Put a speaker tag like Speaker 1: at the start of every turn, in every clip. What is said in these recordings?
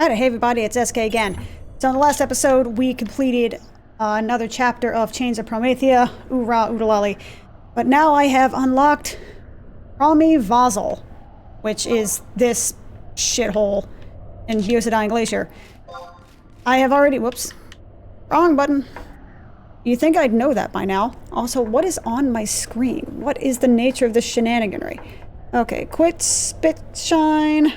Speaker 1: Alright, hey everybody, it's SK again. So in the last episode, we completed another chapter of Chains of Promethea, Oorah Oodalali. But now I have unlocked Promethea, which is this shithole in Bucidine Glacier. I have already, whoops, wrong button. You'd think I'd know that by now. Also, what is on my screen? What is the nature of this shenaniganry? Okay, quit spit shine.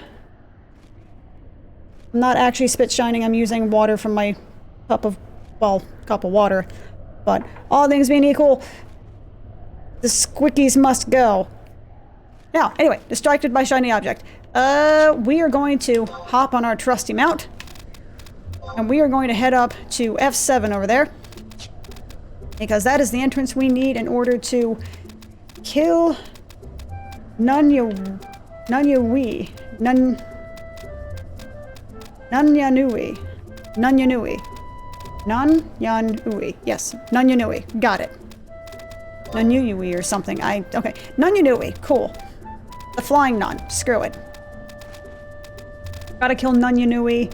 Speaker 1: I'm not actually spit shining, I'm using water from my cup of water. But all things being equal, the squickies must go. Now, anyway, distracted by shiny object. We are going to hop on our trusty mount. And we are going to head up to F7 over there. Because that is the entrance we need in order to kill Nunyanui. Yes, Nunyanui. Got it. Nunyanui or something. Okay. Nunyanui. Cool. The flying nun. Screw it. Gotta kill Nunyanui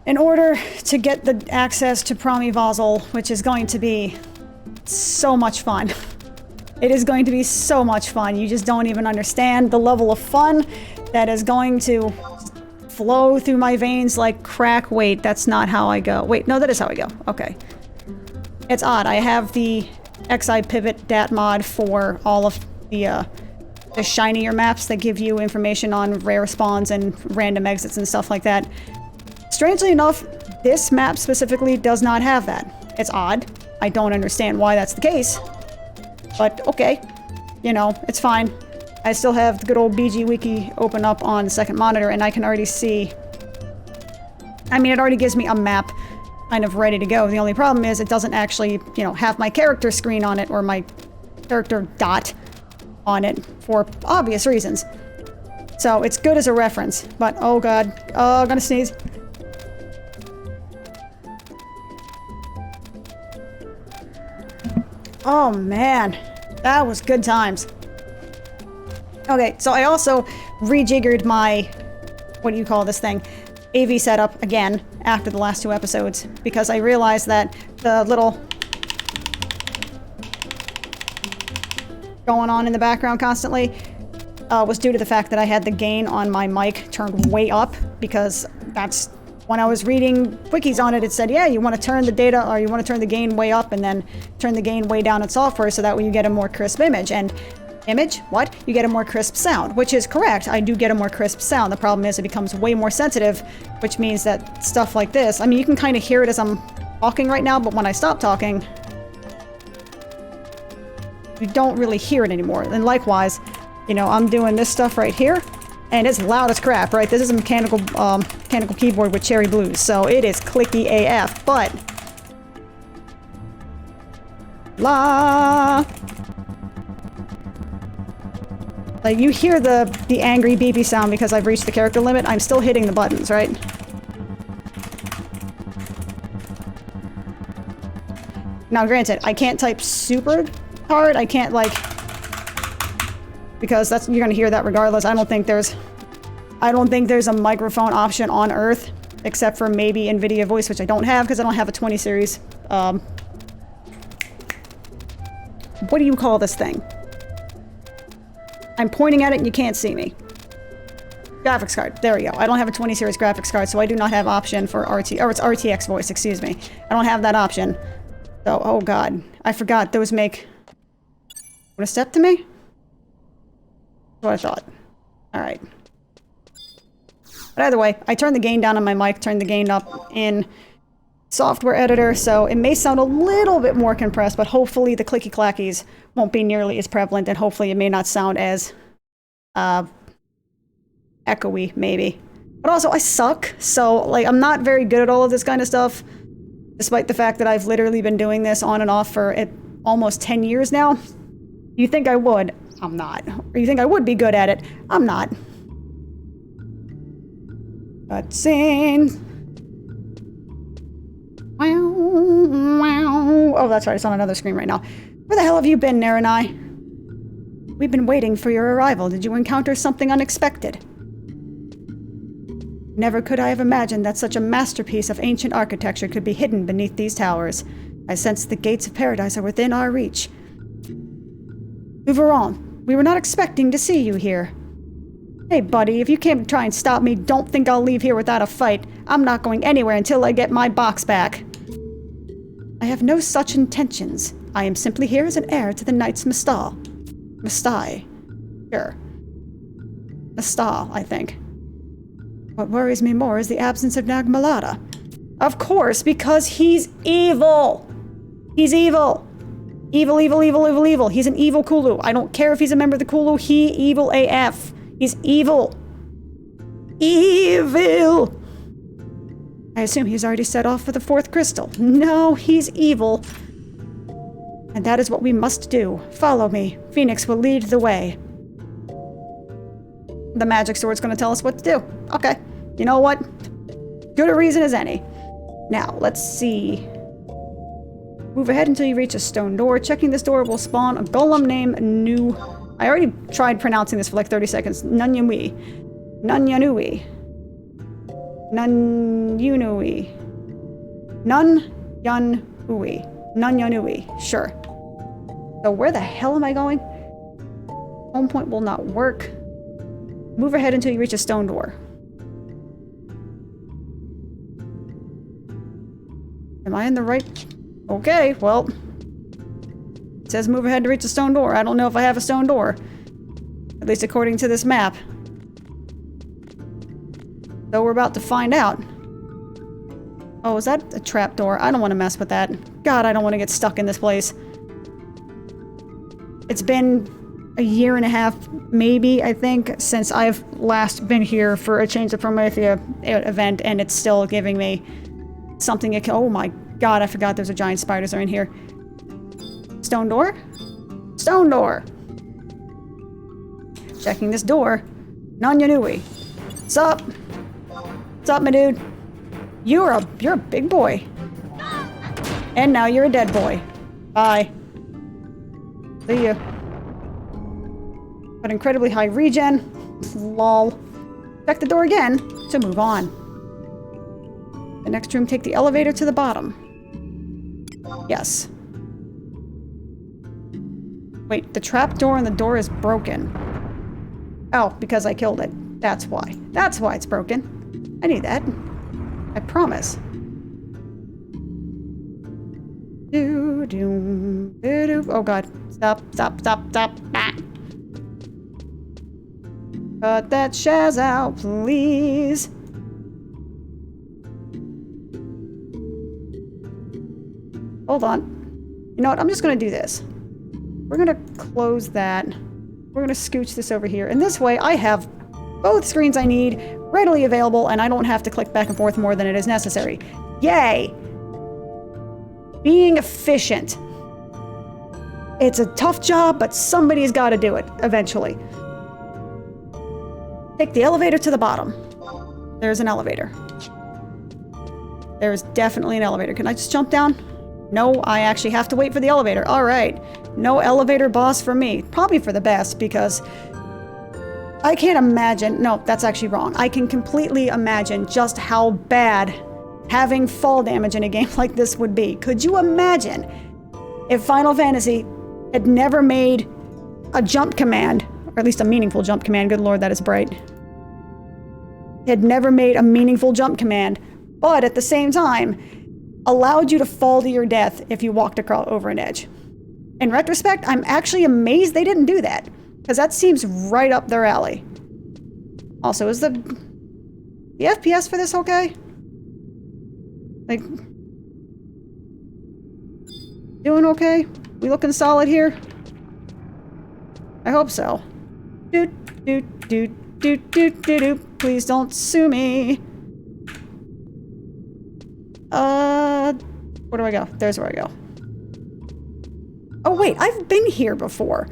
Speaker 1: in order to get the access to Promethea, which is going to be so much fun. It is going to be so much fun. You just don't even understand the level of fun that is going to flow through my veins like crack. Wait, that's not how I go. Wait, no, that is how I go. Okay. It's odd. I have the FFXI'ed pivot dat mod for all of the shinier maps that give you information on rare spawns and random exits and stuff like that. Strangely enough, this map specifically does not have that. It's odd. I don't understand why that's the case. But okay. You know, it's fine. I still have the good old BG Wiki open up on the second monitor, and I can already see... I mean, it already gives me a map kind of ready to go. The only problem is it doesn't actually, you know, have my character screen on it, or my character dot on it, for obvious reasons. So, it's good as a reference, but oh god. Oh, I'm gonna sneeze. Oh man, that was good times. Okay, so I also rejiggered my, what do you call this thing, AV setup again after the last two episodes, because I realized that the little going on in the background constantly was due to the fact that I had the gain on my mic turned way up, because that's when I was reading wikis on it, it said, yeah, you want to turn the data, or you want to turn the gain way up and then turn the gain way down in software so that way you get a more crisp image. And image? What? You get a more crisp sound, which is correct. I do get a more crisp sound. The problem is it becomes way more sensitive, which means that stuff like this, I mean, you can kind of hear it as I'm talking right now, but when I stop talking, you don't really hear it anymore. And likewise, you know, I'm doing this stuff right here, and it's loud as crap, right? This is a mechanical keyboard with cherry blues, so it is clicky AF, but... Like, you hear the angry beepy sound because I've reached the character limit. I'm still hitting the buttons, right? Now, granted, I can't type super hard. I can't, like... Because that's, you're gonna hear that regardless. I don't think there's a microphone option on Earth, except for maybe NVIDIA Voice, which I don't have because I don't have a 20 series. What do you call this thing? I'm pointing at it and you can't see me. Graphics card. There we go. I don't have a 20 series graphics card, so I do not have option for it's RTX voice, excuse me. I don't have that option. So, oh god. I forgot those make... What, a step to me? That's what I thought. Alright. But either way, I turned the gain down on my mic, turned the gain up in software editor, so it may sound a little bit more compressed, but hopefully the clicky clackies won't be nearly as prevalent, and hopefully it may not sound as echoey, maybe. But also, I suck, so like I'm not very good at all of this kind of stuff, despite the fact that I've literally been doing this on and off for almost 10 years now. You think I would? I'm not. Or you think I would be good at it? I'm not. Cutscene. Wow, wow. Oh, that's right, it's on another screen right now. Where the hell have you been, Naranai? We've been waiting for your arrival. Did you encounter something unexpected? Never could I have imagined that such a masterpiece of ancient architecture could be hidden beneath these towers. I sense the gates of paradise are within our reach. Ouvrons, we were not expecting to see you here. Hey, buddy, if you came to try and stop me, don't think I'll leave here without a fight. I'm not going anywhere until I get my box back. I have no such intentions. I am simply here as an heir to the Knights Mastai. Sure. Mastai, I think. What worries me more is the absence of Nagmalada. Of course, because he's evil! He's evil! Evil, evil, evil, evil, evil. He's an evil Kulu. I don't care if he's a member of the Kulu, he evil AF. He's evil. Evil! I assume he's already set off for the 4th crystal. No, he's evil. And that is what we must do. Follow me. Phoenix will lead the way. The magic sword's gonna tell us what to do. Okay. You know what? Good a reason as any. Now, let's see. Move ahead until you reach a stone door. Checking this door will spawn a golem named Nu. I already tried pronouncing this for like 30 seconds. Nunyanui. Nunyanui. Nunyanui. Nunyanui. Nunyanui. Sure. So where the hell am I going? Home point will not work. Move ahead until you reach a stone door. Am I in the right? Okay, well. It says move ahead to reach a stone door. I don't know if I have a stone door. At least according to this map. So we're about to find out. Oh, is that a trap door? I don't want to mess with that. God, I don't want to get stuck in this place. It's been a year and a half, maybe, I think, since I've last been here for a Change of Promethea event, and it's still giving me something it can— oh my god, I forgot there's a giant spiders are in here. Stone door? Stone door! Checking this door. Nanyanui. What's up? What's up, my dude? You're a big boy. And now you're a dead boy. Bye. See ya. But incredibly high regen. Lol. Check the door again to move on. The next room, take the elevator to the bottom. Yes. Wait, the trap door and the door is broken. Oh, because I killed it. That's why. That's why it's broken. I knew that. I promise. Oh god. Stop, stop, stop, stop. Ah. Cut that Shaz out, please. Hold on. You know what? I'm just gonna do this. We're gonna close that. We're gonna scooch this over here. And this way I have both screens I need readily available and I don't have to click back and forth more than it is necessary. Yay! Being efficient. It's a tough job, but somebody's gotta do it eventually. Take the elevator to the bottom. There's an elevator. There's definitely an elevator. Can I just jump down? No, I actually have to wait for the elevator. Alright. No elevator boss for me. Probably for the best, because I can't imagine— no, that's actually wrong. I can completely imagine just how bad having fall damage in a game like this would be. Could you imagine if Final Fantasy had never made a jump command, or at least a meaningful jump command— good lord, that is bright— had never made a meaningful jump command, but at the same time allowed you to fall to your death if you walked across over an edge. In retrospect, I'm actually amazed they didn't do that, because that seems right up their alley. Also, is the FPS for this okay? Like, doing okay? We looking solid here? I hope so. Doot, doot, doot, doot, doot, doot, doot. Please don't sue me. Where do I go? There's where I go. Oh wait, I've been here before.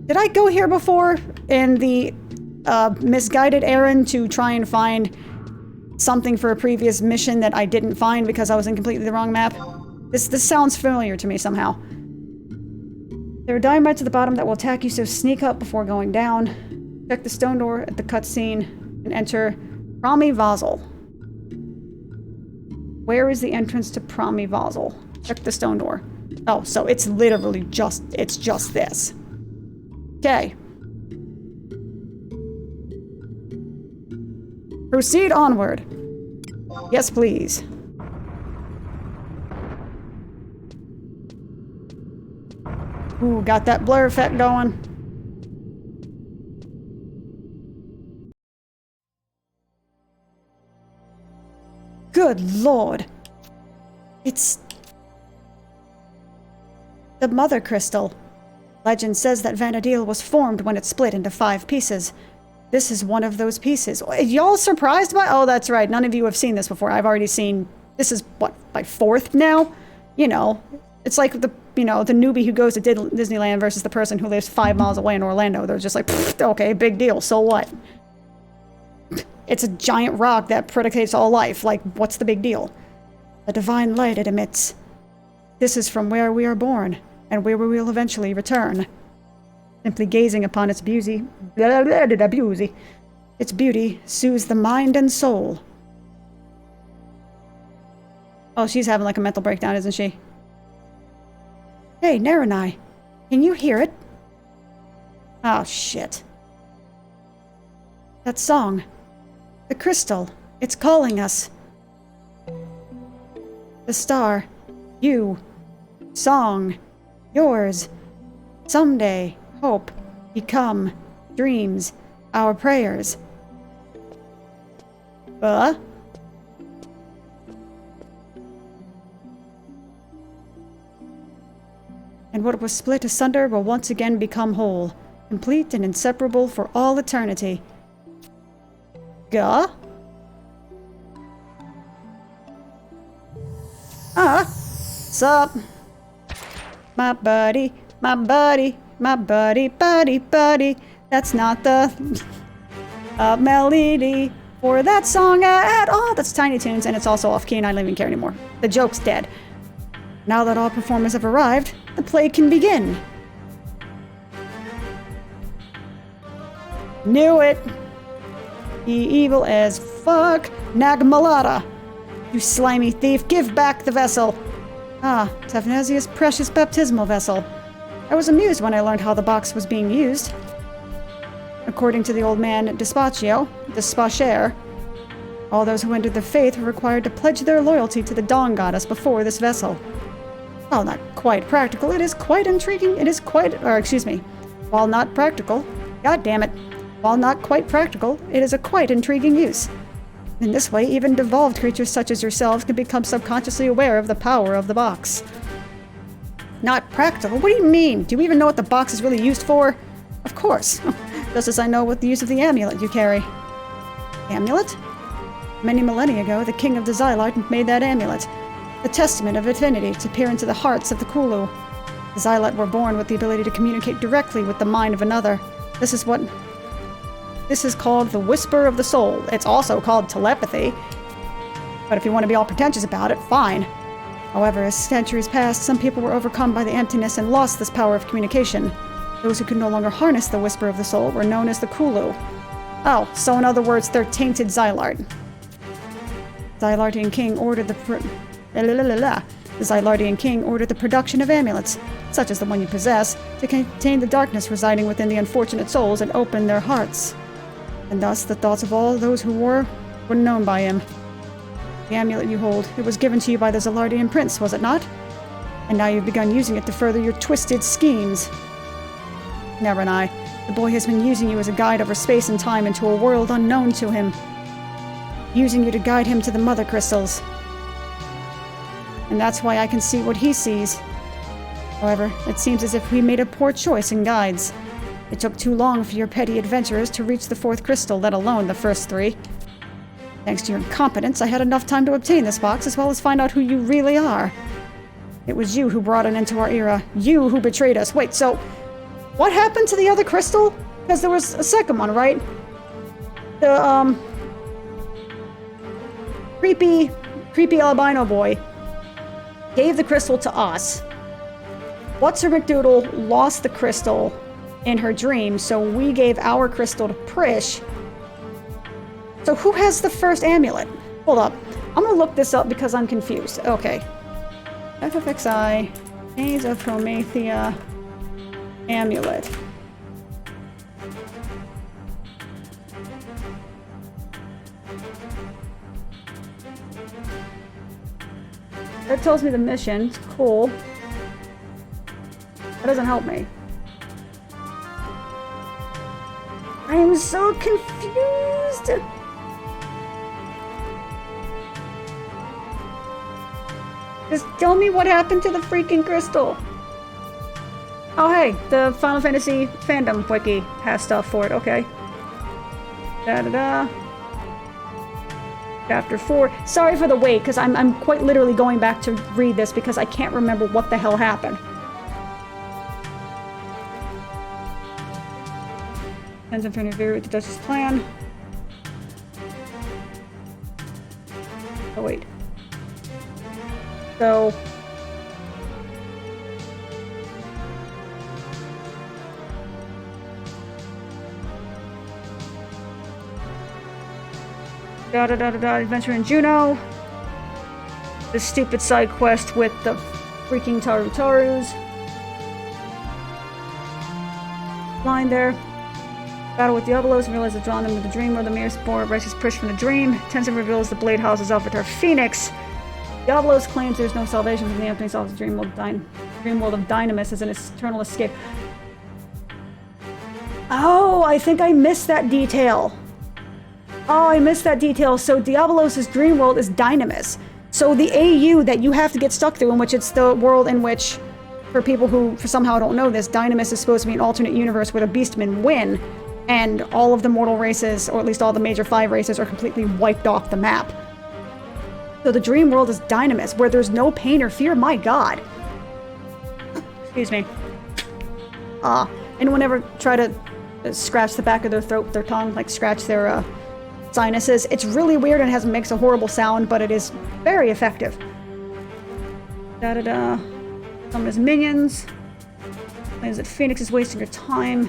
Speaker 1: Did I go here before in the misguided errand to try and find something for a previous mission that I didn't find because I was in completely the wrong map? This sounds familiar to me somehow. There are dynamites at the bottom that will attack you, so sneak up before going down. Check the stone door at the cutscene and enter Promi Vazel. Where is the entrance to Promi Vazel? Check the stone door. Oh, so it's literally just, it's just this. Okay. Proceed onward. Yes, please. Ooh, got that blur effect going. Good lord. It's the mother crystal. Legend says that Vanadil was formed when it split into 5 pieces. This is one of those pieces. Y'all surprised by? Oh, that's right. None of you have seen this before. I've already seen. This is what, my 4th now? You know, it's like the, you know, the newbie who goes to Disneyland versus the person who lives 5 miles away in Orlando. They're just like, okay, big deal. So what? It's a giant rock that predicates all life. Like, what's the big deal? The divine light it emits. This is from where we are born, and where we will eventually return. Simply gazing upon its beauty, its beauty soothes the mind and soul. Oh, she's having like a mental breakdown, isn't she? Hey, Naranai, can you hear it? Oh, shit. That song. The crystal. It's calling us. The star. You. Song. Yours. Someday. Hope. Become. Dreams. Our prayers. And what was split asunder will once again become whole, complete and inseparable for all eternity. Gah? Sup? My buddy, my buddy, my buddy, buddy, buddy. That's not the melody for that song at all. That's Tiny Toons, and it's also off key, and I don't even care anymore. The joke's dead. Now that all performers have arrived, the play can begin. Knew it! Be evil as fuck. Nagmalata! You slimy thief, give back the vessel! Ah, Tavnesia's precious baptismal vessel. I was amused when I learned how the box was being used. According to the old man Despacher, all those who entered the faith were required to pledge their loyalty to the Dawn Goddess before this vessel. While not quite practical, it is quite intriguing. It is quite, while not practical, god damn it, while not quite practical, it is a quite intriguing use. In this way, even devolved creatures such as yourselves can become subconsciously aware of the power of the box. Not practical? What do you mean? Do you even know what the box is really used for? Of course. Just as I know what the use of the amulet you carry. Amulet? Many millennia ago, the king of the Xylite made that amulet. The testament of affinity to peer into the hearts of the Kulu. The Xylite were born with the ability to communicate directly with the mind of another. This is called the whisper of the soul. It's also called telepathy. But if you want to be all pretentious about it, fine. However, as centuries passed, some people were overcome by the emptiness and lost this power of communication. Those who could no longer harness the whisper of the soul were known as the Kulu. Oh, so in other words, they're tainted Xylart. Xylartian king ordered the Xylartian king ordered the production of amulets, such as the one you possess, to contain the darkness residing within the unfortunate souls and open their hearts. And thus the thoughts of all those who were known by him. The amulet you hold, it was given to you by the Xylartian prince, was it not? And now you've begun using it to further your twisted schemes. Naranai, the boy has been using you as a guide over space and time into a world unknown to him. Using you to guide him to the mother crystals. And that's why I can see what he sees. However, it seems as if we made a poor choice in guides. It took too long for your petty adventurers to reach the 4th crystal, let alone the first 3. Thanks to your incompetence, I had enough time to obtain this box, as well as find out who you really are. It was you who brought it into our era. You who betrayed us. Wait, so what happened to the other crystal? Because there was a second one, right? The, creepy albino boy gave the crystal to us. What's-her-McDoodle lost the crystal in her dream, so we gave our crystal to Prish So who has the first amulet? Hold up. I'm gonna look this up because I'm confused. Okay. FFXI, Days of Promethea, amulet. That tells me the mission. It's cool. That doesn't help me. I am so confused. Just tell me what happened to the freaking crystal. Oh hey, the Final Fantasy fandom wiki has stuff for it. Okay. Da-da-da. Chapter 4. Sorry for the wait, because I'm quite literally going back to read this because I can't remember what the hell happened. Ends up interfering with the Duchess' plan. Oh wait. So... Adventure in Juneau. The stupid side quest with the freaking Tarus. Line there. Battle with Diabolos and realize they've drawn them to the dream world. The mere spore of Rice's push from the dream. Tenzin reveals the blade houses Alphatar Phoenix. Diabolos claims there's no salvation from the emptiness of the dream world of Dynamis as an eternal escape. Oh, I think I missed that detail. Oh, I missed that detail. So Diabolos' dream world is Dynamis. So the AU that you have to get stuck through, in which it's the world in which, for people who somehow don't know this, Dynamis is supposed to be an alternate universe where the Beastmen win, and all of the mortal races, or at least all the major 5 races, are completely wiped off the map. So the dream world is Dynamis, where there's no pain or fear. My god. Excuse me. Anyone ever try to scratch the back of their throat with their tongue, like scratch their sinuses? It's really weird and makes a horrible sound, but it is very effective. Da-da-da. Summon his minions. Claims that Phoenix is wasting her time.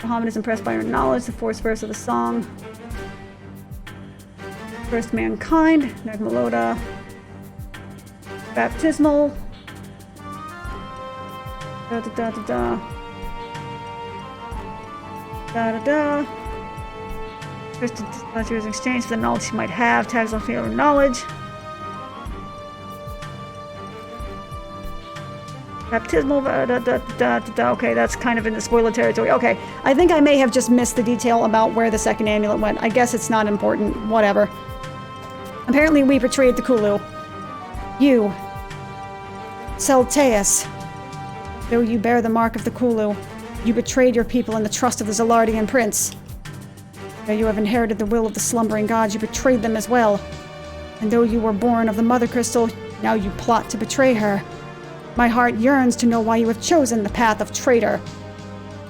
Speaker 1: Muhammad is impressed by her knowledge, the 4th verse of the song. First Mankind, Nagmaloda. Baptismal. Da-da-da-da-da. Da-da-da. First to in exchange for the knowledge she might have. Tags on field of knowledge. Baptismal. Okay, that's kind of in the spoiler territory. Okay, I think I may have just missed the detail about where the second amulet went. I guess it's not important. Whatever. Apparently we betrayed the Kulu. You, Celteus. Though you bear the mark of the Kulu, you betrayed your people and the trust of the Zelardian prince. Though you have inherited the will of the slumbering gods, you betrayed them as well. And though you were born of the Mother Crystal, now you plot to betray her. My heart yearns to know why you have chosen the path of traitor.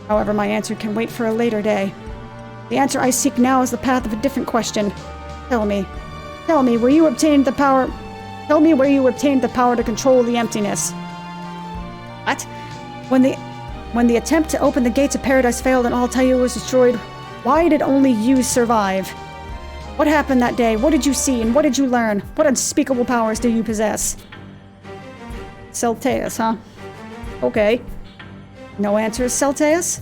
Speaker 1: However, my answer can wait for a later day. The answer I seek now is the path of a different question. Tell me where you obtained the power... Tell me where you obtained the power to control the emptiness. What? When the attempt to open the gates of paradise failed and Altair was destroyed, why did only you survive? What happened that day? What did you see and what did you learn? What unspeakable powers do you possess? Celteus, huh? Okay. No answers, Celteus?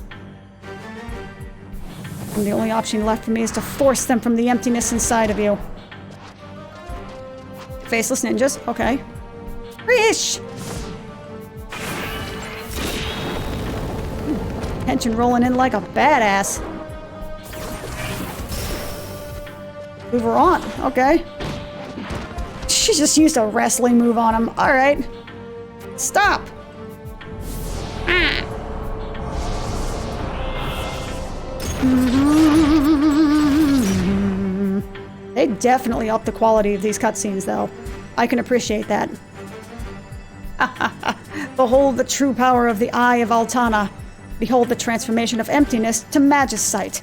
Speaker 1: And the only option left for me is to force them from the emptiness inside of you. Faceless ninjas, okay. Rish! Tension rolling in like a badass. Move her on, okay. She just used a wrestling move on him. Alright. Stop! They definitely upped the quality of these cutscenes, though. I can appreciate that. Behold the true power of the Eye of Altana. Behold the transformation of emptiness to Magicite.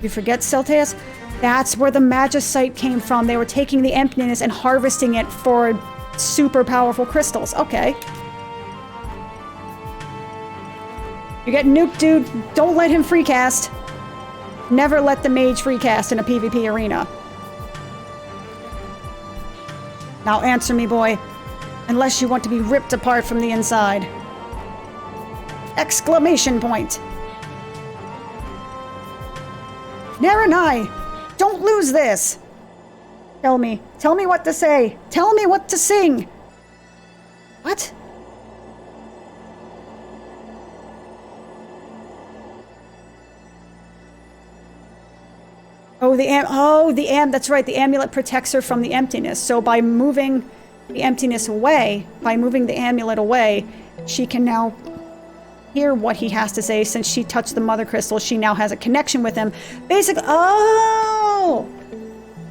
Speaker 1: You forget, Celteus? That's where the Magicite came from. They were taking the emptiness and harvesting it for super powerful crystals. Okay. You're getting nuked, dude. Don't let him free cast. Never let the mage recast in a PvP arena. Now answer me, boy. Unless you want to be ripped apart from the inside. Exclamation point. Naranai, don't lose this. Tell me what to say. Tell me what to sing. What? That's right. The amulet protects her from the emptiness. So by moving the emptiness away, by moving the amulet away, she can now hear what he has to say. Since she touched the mother crystal, she now has a connection with him. Basically, oh!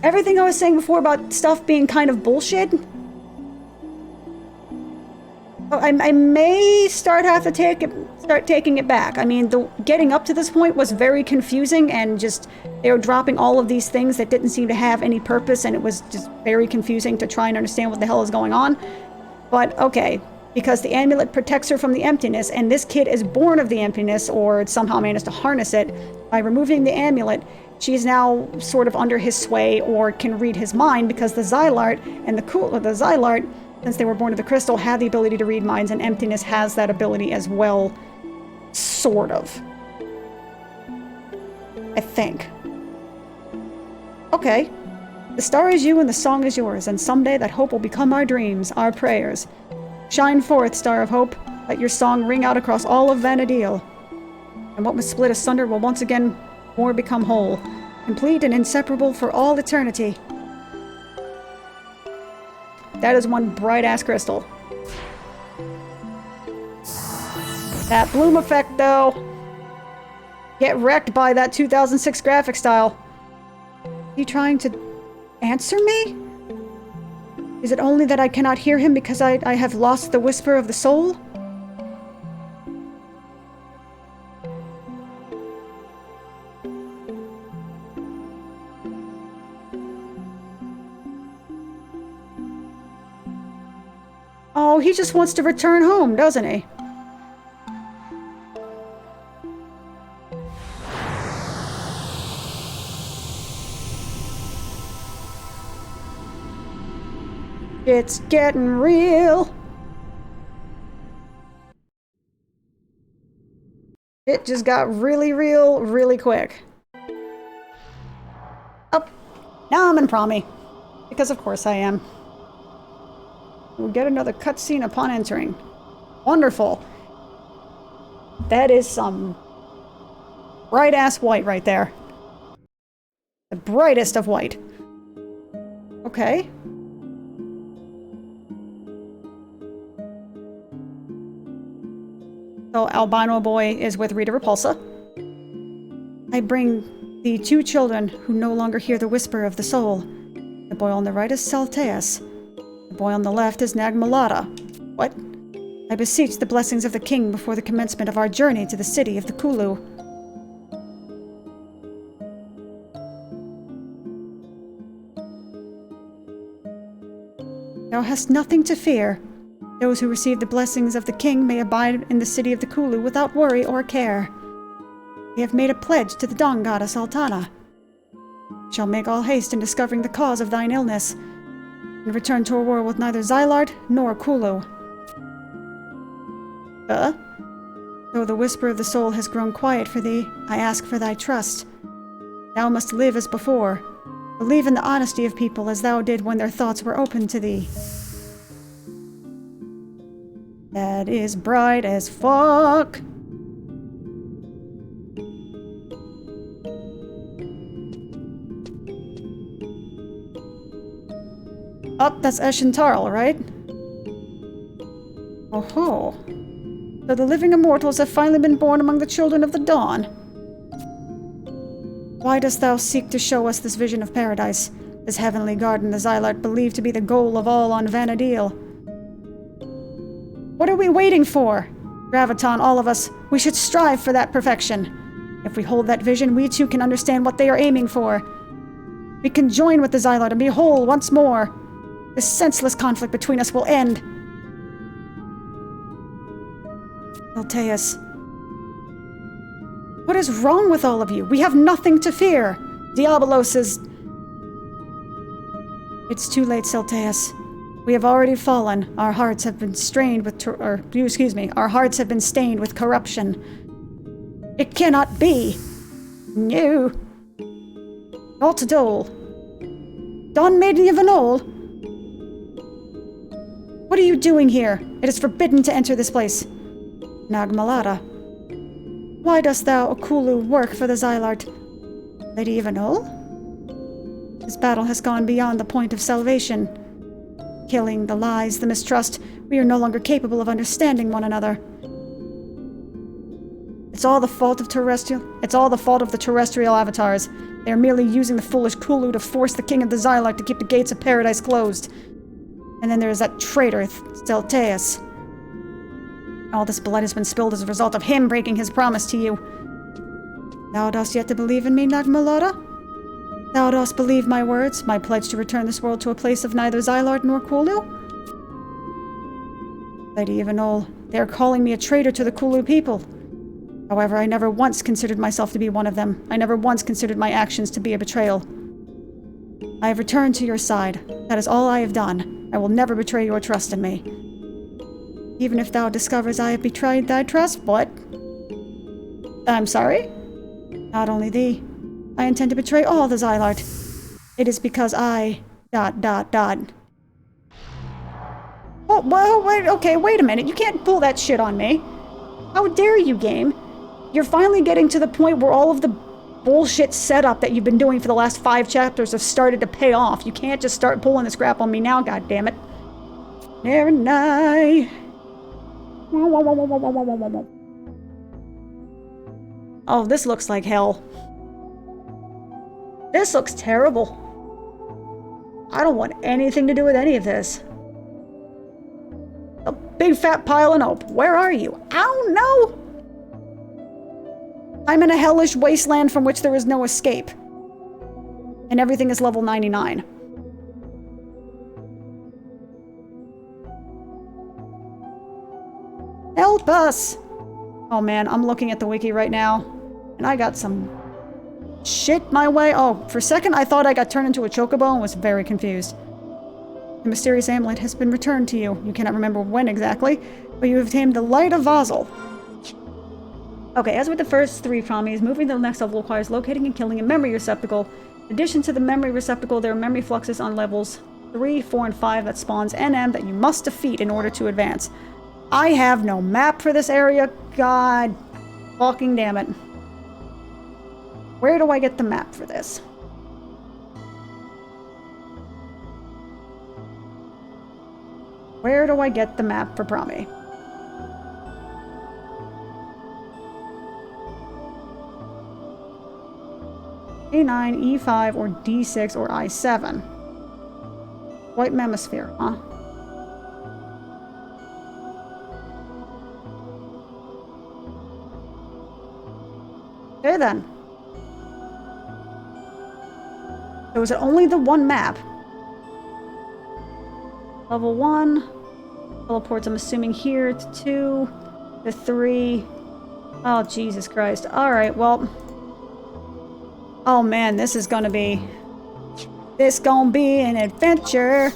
Speaker 1: Everything I was saying before about stuff being kind of bullshit. I may start taking it back. I mean, getting up to this point was very confusing, and just they were dropping all of these things that didn't seem to have any purpose, and it was just very confusing to try and understand what the hell is going on. But okay, because the amulet protects her from the emptiness, and this kid is born of the emptiness, or somehow managed to harness it by removing the amulet. She's now sort of under his sway, or can read his mind, because the Xylart and the Xylart, since they were born of the crystal, have the ability to read minds, and emptiness has that ability as well. Sort of. I think. Okay. The star is you and the song is yours, and someday that hope will become our dreams, our prayers. Shine forth, star of hope. Let your song ring out across all of Vanadil. And what was split asunder will once again more become whole, complete and inseparable for all eternity. That is one bright-ass crystal. That bloom effect, though. Get wrecked by that 2006 graphic style. Are you trying to answer me? Is it only that I cannot hear him because I have lost the whisper of the soul? Oh, he just wants to return home, doesn't he? It's getting real. It just got really real, really quick. Up. Now I'm in Promi. Because of course I am. We'll get another cutscene upon entering. Wonderful. That is some bright-ass white right there. The brightest of white. Okay. So Albino Boy is with Rita Repulsa. I bring thee two children who no longer hear the whisper of the soul. The boy on the right is Salteus. The boy on the left is Nagmalata. What? I beseech the blessings of the king before the commencement of our journey to the city of the Kulu. Thou hast nothing to fear. Those who receive the blessings of the king may abide in the city of the Kulu without worry or care. We have made a pledge to the dawn goddess Altana. Shall make all haste in discovering the cause of thine illness, and return to a world with neither Xylart nor Kulu. Though the whisper of the soul has grown quiet for thee, I ask for thy trust. Thou must live as before. Believe in the honesty of people as thou did when their thoughts were open to thee. That is bright as fuck. Oh, that's Eshentarl, right? Oh ho. So the living immortals have finally been born among the children of the dawn. Why dost thou seek to show us this vision of paradise, this heavenly garden the Xylart believed to be the goal of all on Vanadil? What are we waiting for? Graviton, all of us, we should strive for that perfection. If we hold that vision, we too can understand what they are aiming for. We can join with the Xylart and be whole once more. This senseless conflict between us will end. Alteus. What is wrong with all of you? We have nothing to fear. Diabolos is... It's too late, Celteus. We have already fallen. Our hearts have been strained with... our hearts have been stained with corruption. It cannot be. No. Not Dole. Don Maiden of Anol? What are you doing here? It is forbidden to enter this place. Nagmalada. Why dost thou, Okulu, work for the Xylart? Lady Ivanol? This battle has gone beyond the point of salvation. Killing, the lies, the mistrust, we are no longer capable of understanding one another. It's all the fault of the terrestrial avatars. They are merely using the foolish Kulu to force the king of the Xylart to keep the gates of paradise closed. And then there is that traitor, Celteus. All this blood has been spilled as a result of him breaking his promise to you. Thou dost yet to believe in me, Nagmalada? Thou dost believe my words, my pledge to return this world to a place of neither Xylart nor Kulu? Lady Ivanol, they are calling me a traitor to the Kulu people. However, I never once considered myself to be one of them. I never once considered my actions to be a betrayal. I have returned to your side. That is all I have done. I will never betray your trust in me. Even if thou discovers I have betrayed thy trust, what? I'm sorry? Not only thee. I intend to betray all the Xylart. It is because I... Oh, well, wait, okay, wait a minute. You can't pull that shit on me. How dare you, game? You're finally getting to the point where all of the bullshit setup that you've been doing for the last 5 chapters have started to pay off. You can't just start pulling this crap on me now, goddammit. Never mind. Oh, this looks like hell. This looks terrible. I don't want anything to do with any of this. A big fat pile of nope. Where are you? I don't know. I'm in a hellish wasteland from which there is no escape. And everything is level 99. Help us! Oh man, I'm looking at the wiki right now, and I got some shit my way. Oh, for a second I thought I got turned into a chocobo and was very confused. The mysterious amulet has been returned to you. You cannot remember when exactly, but you have obtained the Light of Vazel. Okay, as with the first 3 promies, moving to the next level requires locating and killing a memory receptacle. In addition to the memory receptacle, there are memory fluxes on levels 3, 4, and 5 that spawns NM that you must defeat in order to advance. I have no map for this area. God fucking damn it. Where do I get the map for this? Where do I get the map for Promi? A9, E5, or D6, or I7. White Memisphere, huh? Okay then. So is it only the one map? Level 1. Teleports, I'm assuming here to 2. To 3. Oh, Jesus Christ. Alright, well. Oh man, this is gonna be an adventure.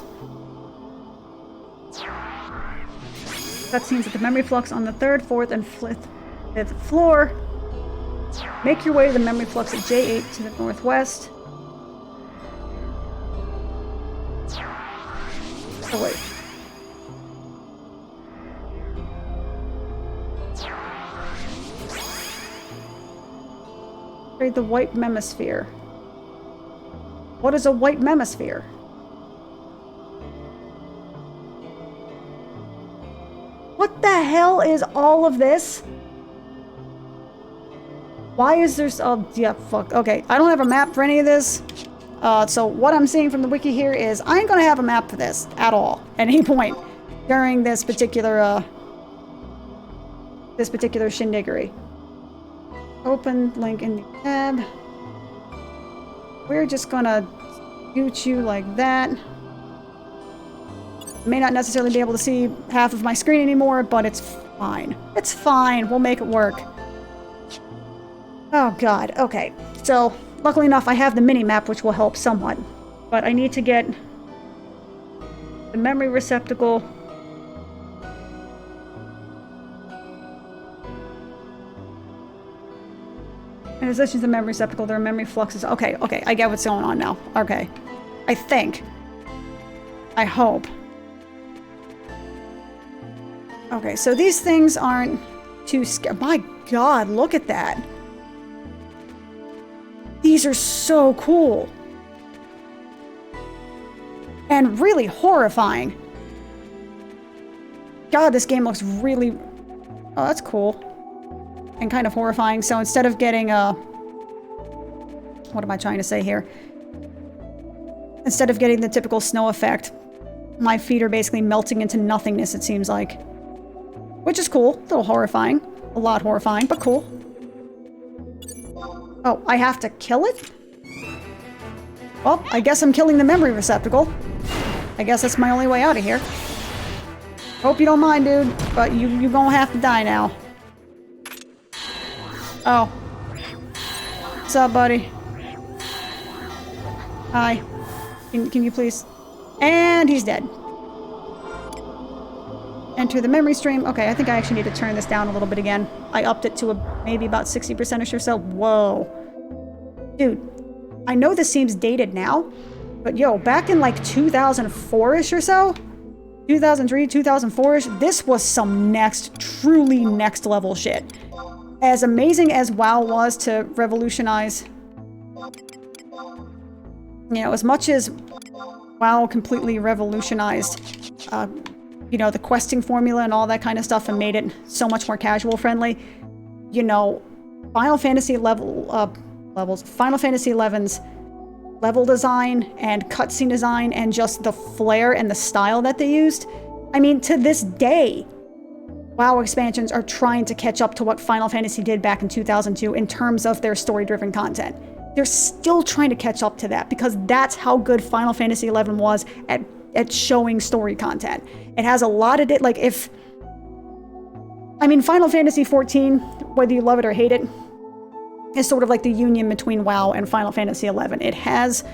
Speaker 1: Cutscenes at the memory flux on the 3rd, 4th, and 5th floor. Make your way to the memory flux at J8 to the northwest. Oh wait. Trade the white memisphere. What is a white memisphere? What the hell is all of this? Why is there... Oh, yeah, fuck. Okay, I don't have a map for any of this. So what I'm seeing from the wiki here is I ain't gonna have a map for this at all at any point during this particular shindiggery. Open link in the tab. We're just gonna scoot you like that. May not necessarily be able to see half of my screen anymore, but it's fine. It's fine. We'll make it work. Oh god, okay. So, luckily enough, I have the mini-map, which will help somewhat. But I need to get the memory receptacle. In addition to the memory receptacle, there are memory fluxes. Okay, okay, I get what's going on now. Okay. I think. I hope. Okay, so these things aren't too scary. My god, look at that. These are so cool. And really horrifying. God, this game looks really... Oh, that's cool. And kind of horrifying. So instead of getting a... What am I trying to say here? Instead of getting the typical snow effect, my feet are basically melting into nothingness, it seems like. Which is cool. A little horrifying. A lot horrifying, but cool. Oh, I have to kill it? Well, I guess I'm killing the memory receptacle. I guess that's my only way out of here. Hope you don't mind, dude, but you gonna have to die now. Oh. What's up, buddy? Hi. Can you please? And he's dead. Enter the memory stream. Okay, I think I actually need to turn this down a little bit again. I upped it to maybe about 60%-ish or so. Whoa. Dude, I know this seems dated now, but yo, back in like 2004-ish or so, 2003, 2004-ish, this was some truly next level shit. As amazing as WoW was to revolutionize, you know, as much as WoW completely revolutionized, you know, the questing formula and all that kind of stuff and made it so much more casual friendly, you know, Final Fantasy Final Fantasy XI's level design and cutscene design and just the flair and the style that they used. I mean, to this day, WoW expansions are trying to catch up to what Final Fantasy did back in 2002 in terms of their story-driven content. They're still trying to catch up to that because that's how good Final Fantasy XI was at showing story content. It has a lot of it, like if... I mean, Final Fantasy XIV, whether you love it or hate it, is sort of like the union between WoW and Final Fantasy XI. It has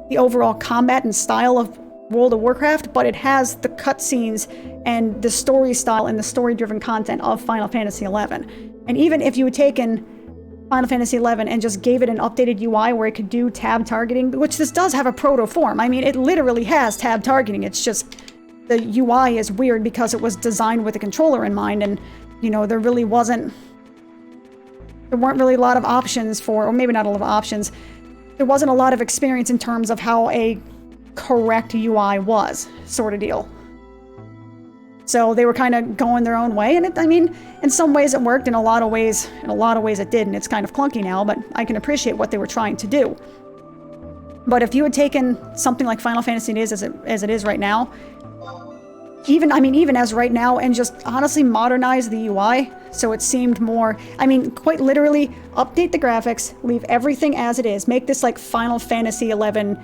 Speaker 1: the overall combat and style of World of Warcraft, but it has the cutscenes and the story style and the story-driven content of Final Fantasy XI. And even if you had taken Final Fantasy XI and just gave it an updated UI where it could do tab targeting, which this does have a proto form. I mean, it literally has tab targeting. It's just the UI is weird because it was designed with a controller in mind, and, you know, there weren't really a lot of options for, or maybe not a lot of options. There wasn't a lot of experience in terms of how a correct UI was, sort of deal. So they were kind of going their own way, and I mean, in some ways it worked, in a lot of ways it didn't. It's kind of clunky now, but I can appreciate what they were trying to do. But if you had taken something like Final Fantasy as it is right now, even as right now, and just honestly modernize the UI so it seemed more, I mean, quite literally, update the graphics, leave everything as it is, make this like Final Fantasy 11-2,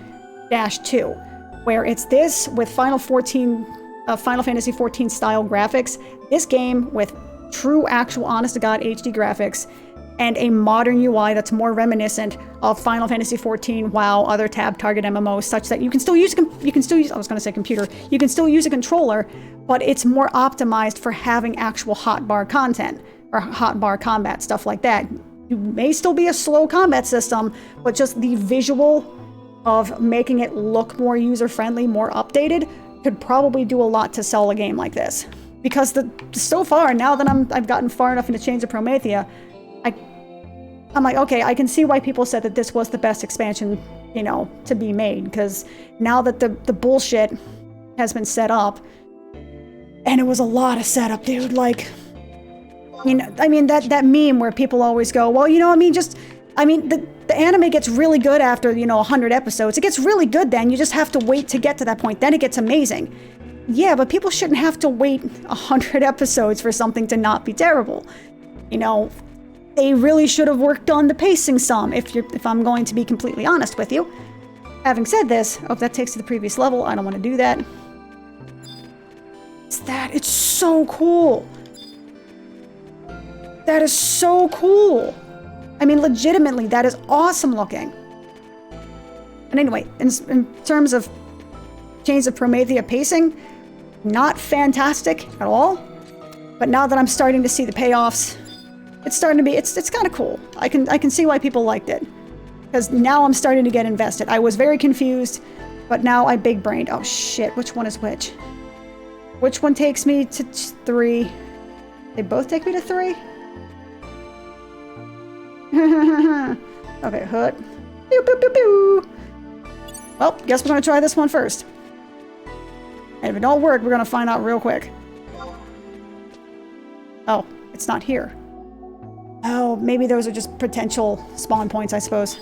Speaker 1: where it's this with Final Fantasy 14 style graphics, this game with true, actual, honest-to-God HD graphics, and a modern UI that's more reminiscent of Final Fantasy 14, WoW, other tab target MMOs, such that you can still use a controller, but it's more optimized for having actual hotbar content or hotbar combat, stuff like that. You may still be a slow combat system, but just the visual of making it look more user-friendly, more updated, could probably do a lot to sell a game like this. Because so far, now that I've gotten far enough into Chains of Promethea, I'm like, okay, I can see why people said that this was the best expansion, you know, to be made. Because now that the bullshit has been set up, and it was a lot of setup, dude. Like, I mean that meme where people always go, well, you know, the anime gets really good after, you know, 100 episodes. It gets really good then. You just have to wait to get to that point. Then it gets amazing. Yeah, but people shouldn't have to wait 100 episodes for something to not be terrible. You know, they really should have worked on the pacing some, if I'm going to be completely honest with you. Having said this, oh, that takes to the previous level. I don't want to do that. It's so cool. That is so cool. I mean, legitimately, that is awesome looking. And anyway, in terms of Chains of Promethea pacing, not fantastic at all. But now that I'm starting to see the payoffs, it's starting to be, it's kind of cool. I can see why people liked it. Because now I'm starting to get invested. I was very confused, but now I big-brained. Oh shit, which one is which? Which one takes me to 3? They both take me to 3? Okay, hood. Pew, pew, pew, pew. Well, guess we're gonna try this one first. And if it don't work, we're gonna find out real quick. Oh, it's not here. Oh, maybe those are just potential spawn points, I suppose.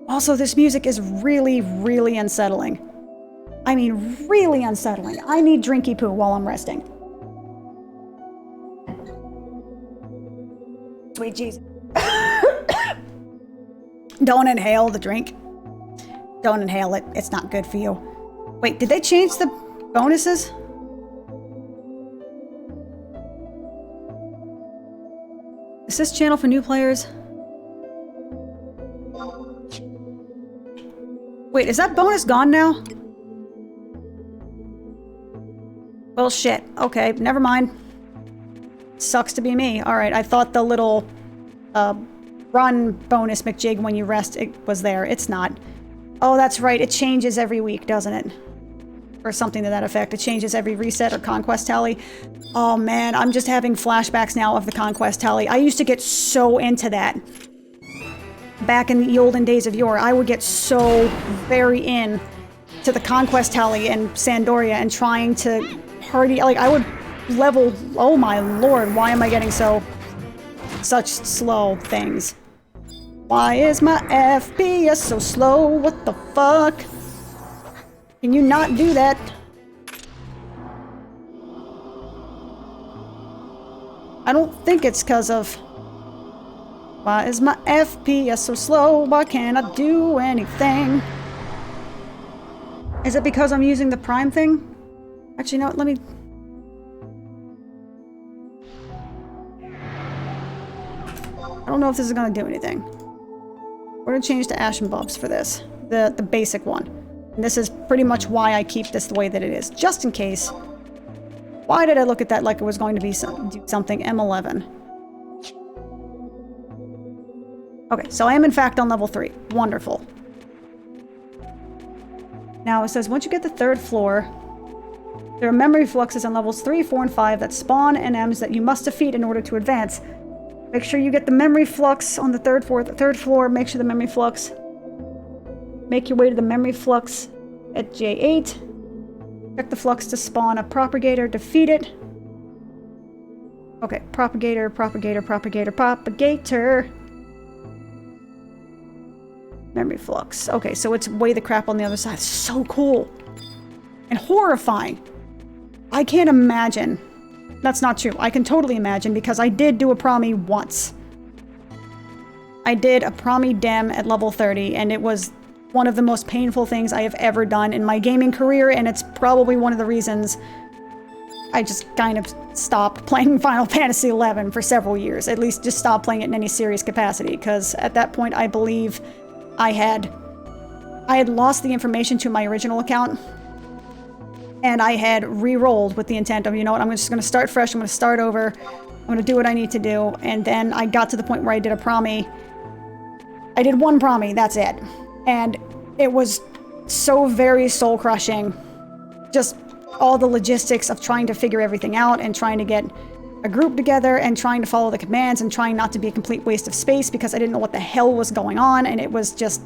Speaker 1: Also, this music is really, really unsettling. I mean, really unsettling. I need drinky poo while I'm resting. Sweet Jesus. Don't inhale the drink. Don't inhale it. It's not good for you. Wait, did they change the bonuses? Is this channel for new players? Wait, is that bonus gone now? Well, shit. Okay, never mind. Sucks to be me. Alright, I thought the little run bonus McJig when you rest it was there. It's not. Oh, that's right. It changes every week, doesn't it? Or something to that effect. It changes every reset or conquest tally. Oh man, I'm just having flashbacks now of the conquest tally. I used to get so into that. Back in the olden days of yore, I would get so very in to the conquest tally in Sandoria and trying to party. Like, I would level. Oh my lord, why am I getting such slow things? Why is my FPS so slow? What the fuck? Can you not do that? I don't think it's because of... Why is my FPS so slow? Why can't I do anything? Is it because I'm using the Prime thing? Actually, no, let me... I don't know if this is going to do anything. We're going to change to Ashen Bubs for this. The basic one. And this is pretty much why I keep this the way that it is. Just in case. Why did I look at that like it was going to be do something? M11. Okay, so I am in fact on level 3. Wonderful. Now it says once you get the 3rd floor, there are memory fluxes on levels 3, 4, and 5 that spawn NMs that you must defeat in order to advance. Make sure you get the memory flux on the 3rd floor. Make sure the memory flux. Make your way to the memory flux at J8. Check the flux to spawn a propagator. Defeat it. Okay, propagator. Memory flux. Okay, so it's way the crap on the other side. So cool. And horrifying. I can't imagine. That's not true. I can totally imagine because I did do a promi once. I did a promi dem at level 30 and it was one of the most painful things I have ever done in my gaming career, and it's probably one of the reasons I just kind of stopped playing Final Fantasy XI for several years. At least just stopped playing it in any serious capacity, because at that point I believe I had lost the information to my original account, and I had re-rolled with the intent of, you know what, I'm just going to start fresh, I'm going to start over, I'm going to do what I need to do, and then I got to the point where I did a promi. I did one promi, that's it. And it was so very soul-crushing. Just all the logistics of trying to figure everything out and trying to get a group together and trying to follow the commands and trying not to be a complete waste of space because I didn't know what the hell was going on, and it was just...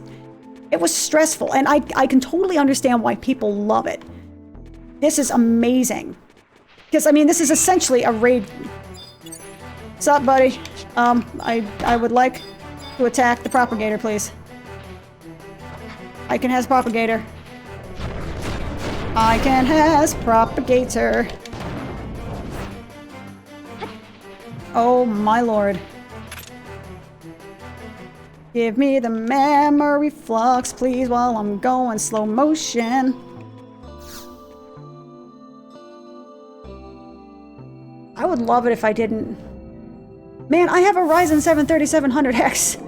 Speaker 1: It was stressful, and I can totally understand why people love it. This is amazing. Because, I mean, this is essentially a raid... What's up, buddy? I would like to attack the propagator, please. I can has propagator. I can has propagator. Oh my lord. Give me the memory flux, please, while I'm going slow motion. I would love it if I didn't Man, I have a Ryzen 7 3700X.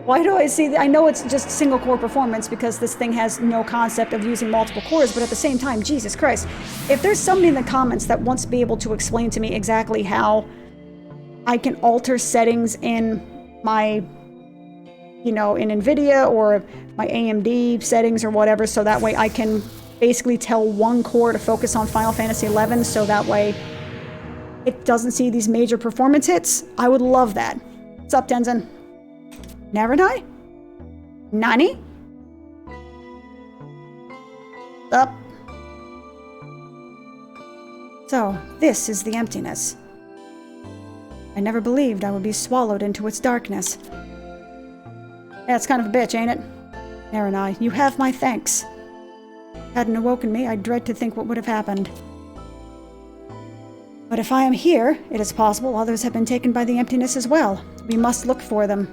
Speaker 1: Why do I see that? I know it's just single core performance because this thing has no concept of using multiple cores, but at the same time, Jesus Christ. If there's somebody in the comments that wants to be able to explain to me exactly how I can alter settings in my, you know, in NVIDIA or my AMD settings or whatever, so that way I can basically tell one core to focus on Final Fantasy XI, so that way it doesn't see these major performance hits, I would love that. What's up, Tenzin? Never die? Nani? Up. So, this is the emptiness. I never believed I would be swallowed into its darkness. Yeah, it's kind of a bitch, ain't it? Naranai, you have my thanks. Hadn't awoken me, I dread to think what would have happened. But if I am here, it is possible others have been taken by the emptiness as well. We must look for them.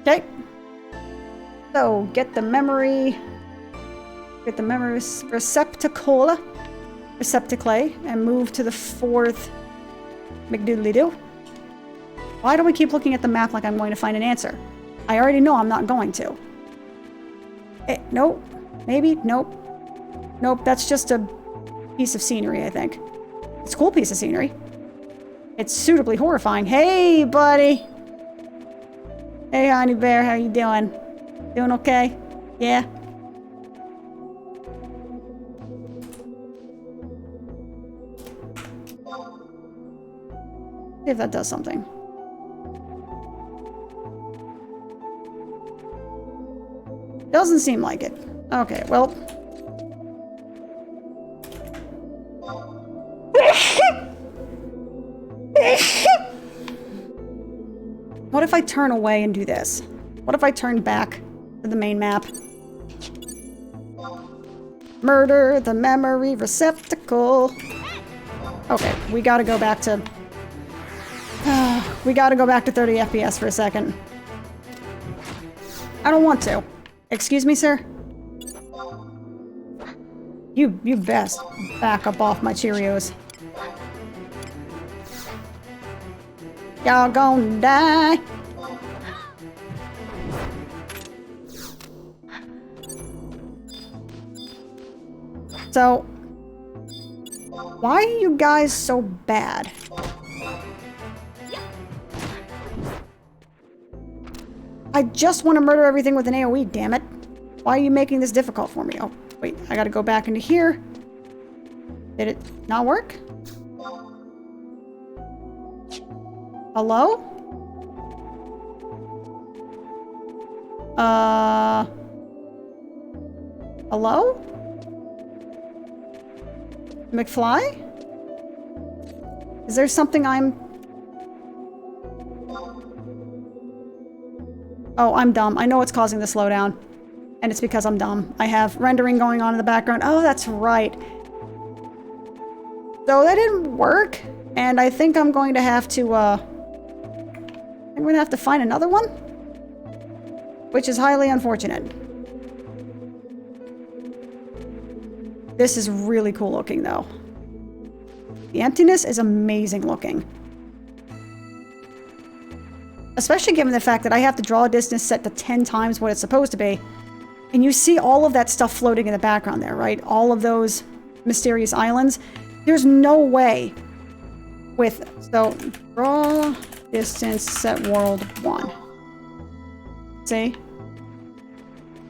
Speaker 1: Okay. So, get the memory receptacle, and move to the 4th McDoodly-doo. Why do we keep looking at the map like I'm going to find an answer? I already know I'm not going to. Nope. Maybe? Nope. Nope, that's just a piece of scenery, I think. It's a cool piece of scenery. It's suitably horrifying. Hey, buddy! Hey, honey bear, how you doing? Doing okay? Yeah? See if that does something. Doesn't seem like it. Okay, well. What if I turn away and do this? What if I turn back to the main map? Murder the memory receptacle. Okay, we gotta go back to... we gotta go back to 30 FPS for a second. I don't want to. Excuse me, sir? You best back up off my Cheerios. Y'all gonna die. So, why are you guys so bad? I just want to murder everything with an AoE, damn it. Why are you making this difficult for me? Oh, wait, I gotta go back into here. Did it not work? Hello? Hello? McFly? Is there something I'm... Oh, I'm dumb. I know what's causing the slowdown. And it's because I'm dumb. I have rendering going on in the background. Oh, that's right. So that didn't work. And I think I'm going to have to, I'm going to have to find another one. Which is highly unfortunate. This is really cool looking, though. The emptiness is amazing looking. Especially given the fact that I have to draw a distance set to 10 times what it's supposed to be. And you see all of that stuff floating in the background there, right? All of those mysterious islands. There's no way with... So, draw distance set world 1. See?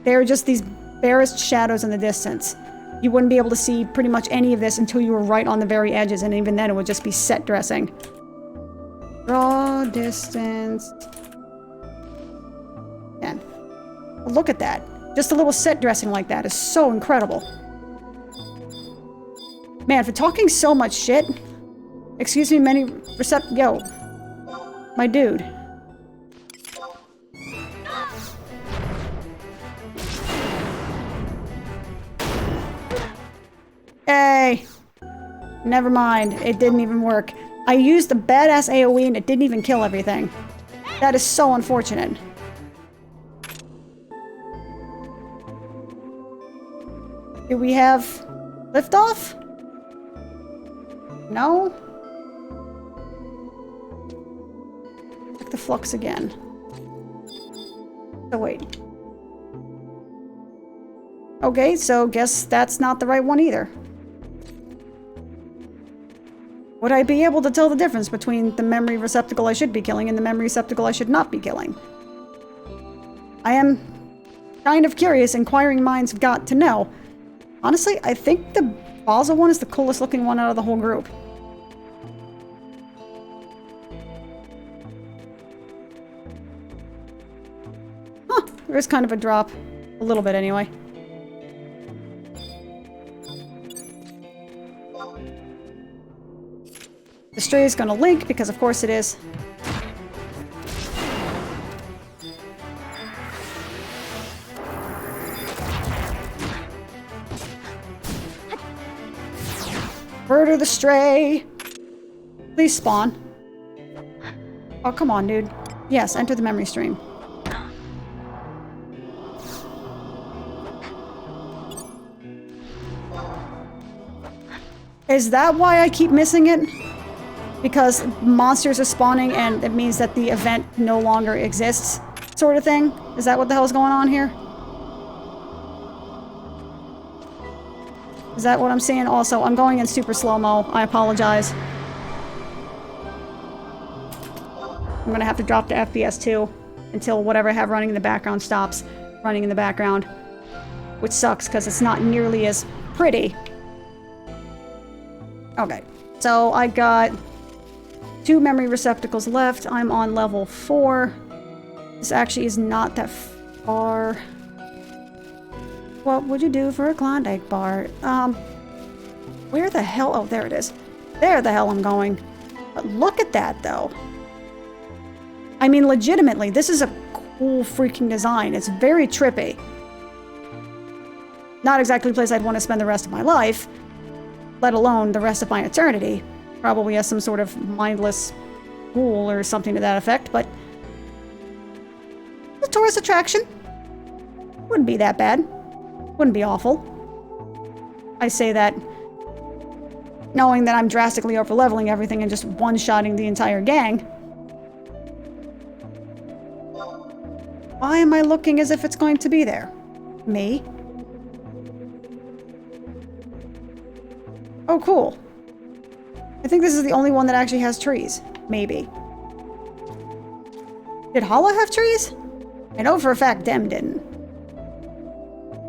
Speaker 1: They're just these barest shadows in the distance. You wouldn't be able to see pretty much any of this until you were right on the very edges, and even then it would just be set dressing. Draw distance 10. Look at that. Just a little set dressing like that is so incredible. Man, for talking so much shit. Excuse me, Yo. My dude. Hey. Never mind. It didn't even work. I used the badass AoE and it didn't even kill everything. That is so unfortunate. Do we have liftoff? No? Check the flux again. Oh, wait. Okay, so guess that's not the right one either. Would I be able to tell the difference between the memory receptacle I should be killing and the memory receptacle I should not be killing? I am kind of curious. Inquiring minds have got to know. Honestly, I think the Basel one is the coolest looking one out of the whole group. Huh, there is kind of a drop. A little bit anyway. The stray is going to link, because of course it is. Murder the stray! Please spawn. Oh, come on, dude. Yes, enter the memory stream. Is that why I keep missing it? Because monsters are spawning and it means that the event no longer exists, sort of thing? Is that what the hell's going on here? Is that what I'm seeing? Also, I'm going in super slow-mo. I apologize. I'm gonna have to drop to FPS 2 until whatever I have running in the background stops running in the background. Which sucks, because it's not nearly as pretty. Okay, so I got 2 memory receptacles left. I'm on level 4. This actually is not that far. What would you do for a Klondike bar? Where the hell? Oh, there it is. There the hell I'm going. But look at that, though. I mean, legitimately, this is a cool freaking design. It's very trippy. Not exactly a place I'd want to spend the rest of my life, let alone the rest of my eternity. Probably as some sort of mindless pool or something to that effect, but a tourist attraction. Wouldn't be that bad. Wouldn't be awful. I say that knowing that I'm drastically overleveling everything and just one-shotting the entire gang. Why am I looking as if it's going to be there? Me? Oh, cool. I think this is the only one that actually has trees. Maybe. Did Hala have trees? I know for a fact Dem didn't.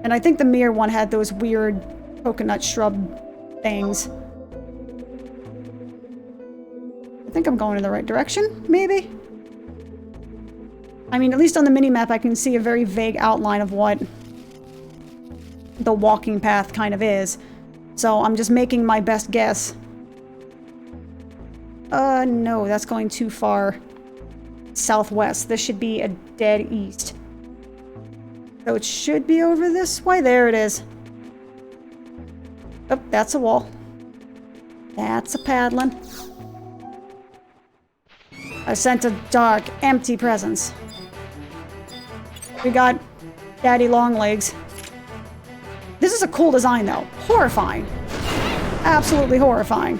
Speaker 1: And I think the Mir one had those weird coconut shrub things. I think I'm going in the right direction, maybe? I mean, at least on the mini-map I can see a very vague outline of what the walking path kind of is. So I'm just making my best guess. No, that's going too far southwest. This should be a dead east. So it should be over this way. There it is. Oh, that's a wall. That's a paddling. I sent a dark, empty presence. We got Daddy Longlegs. This is a cool design, though. Horrifying. Absolutely horrifying.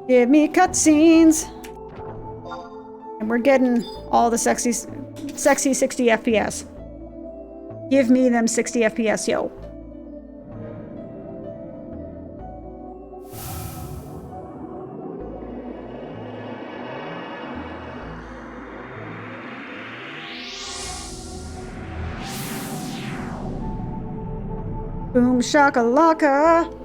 Speaker 1: Give me cutscenes. And we're getting all the sexy 60 FPS. Give me them 60 FPS, yo. Boom shakalaka.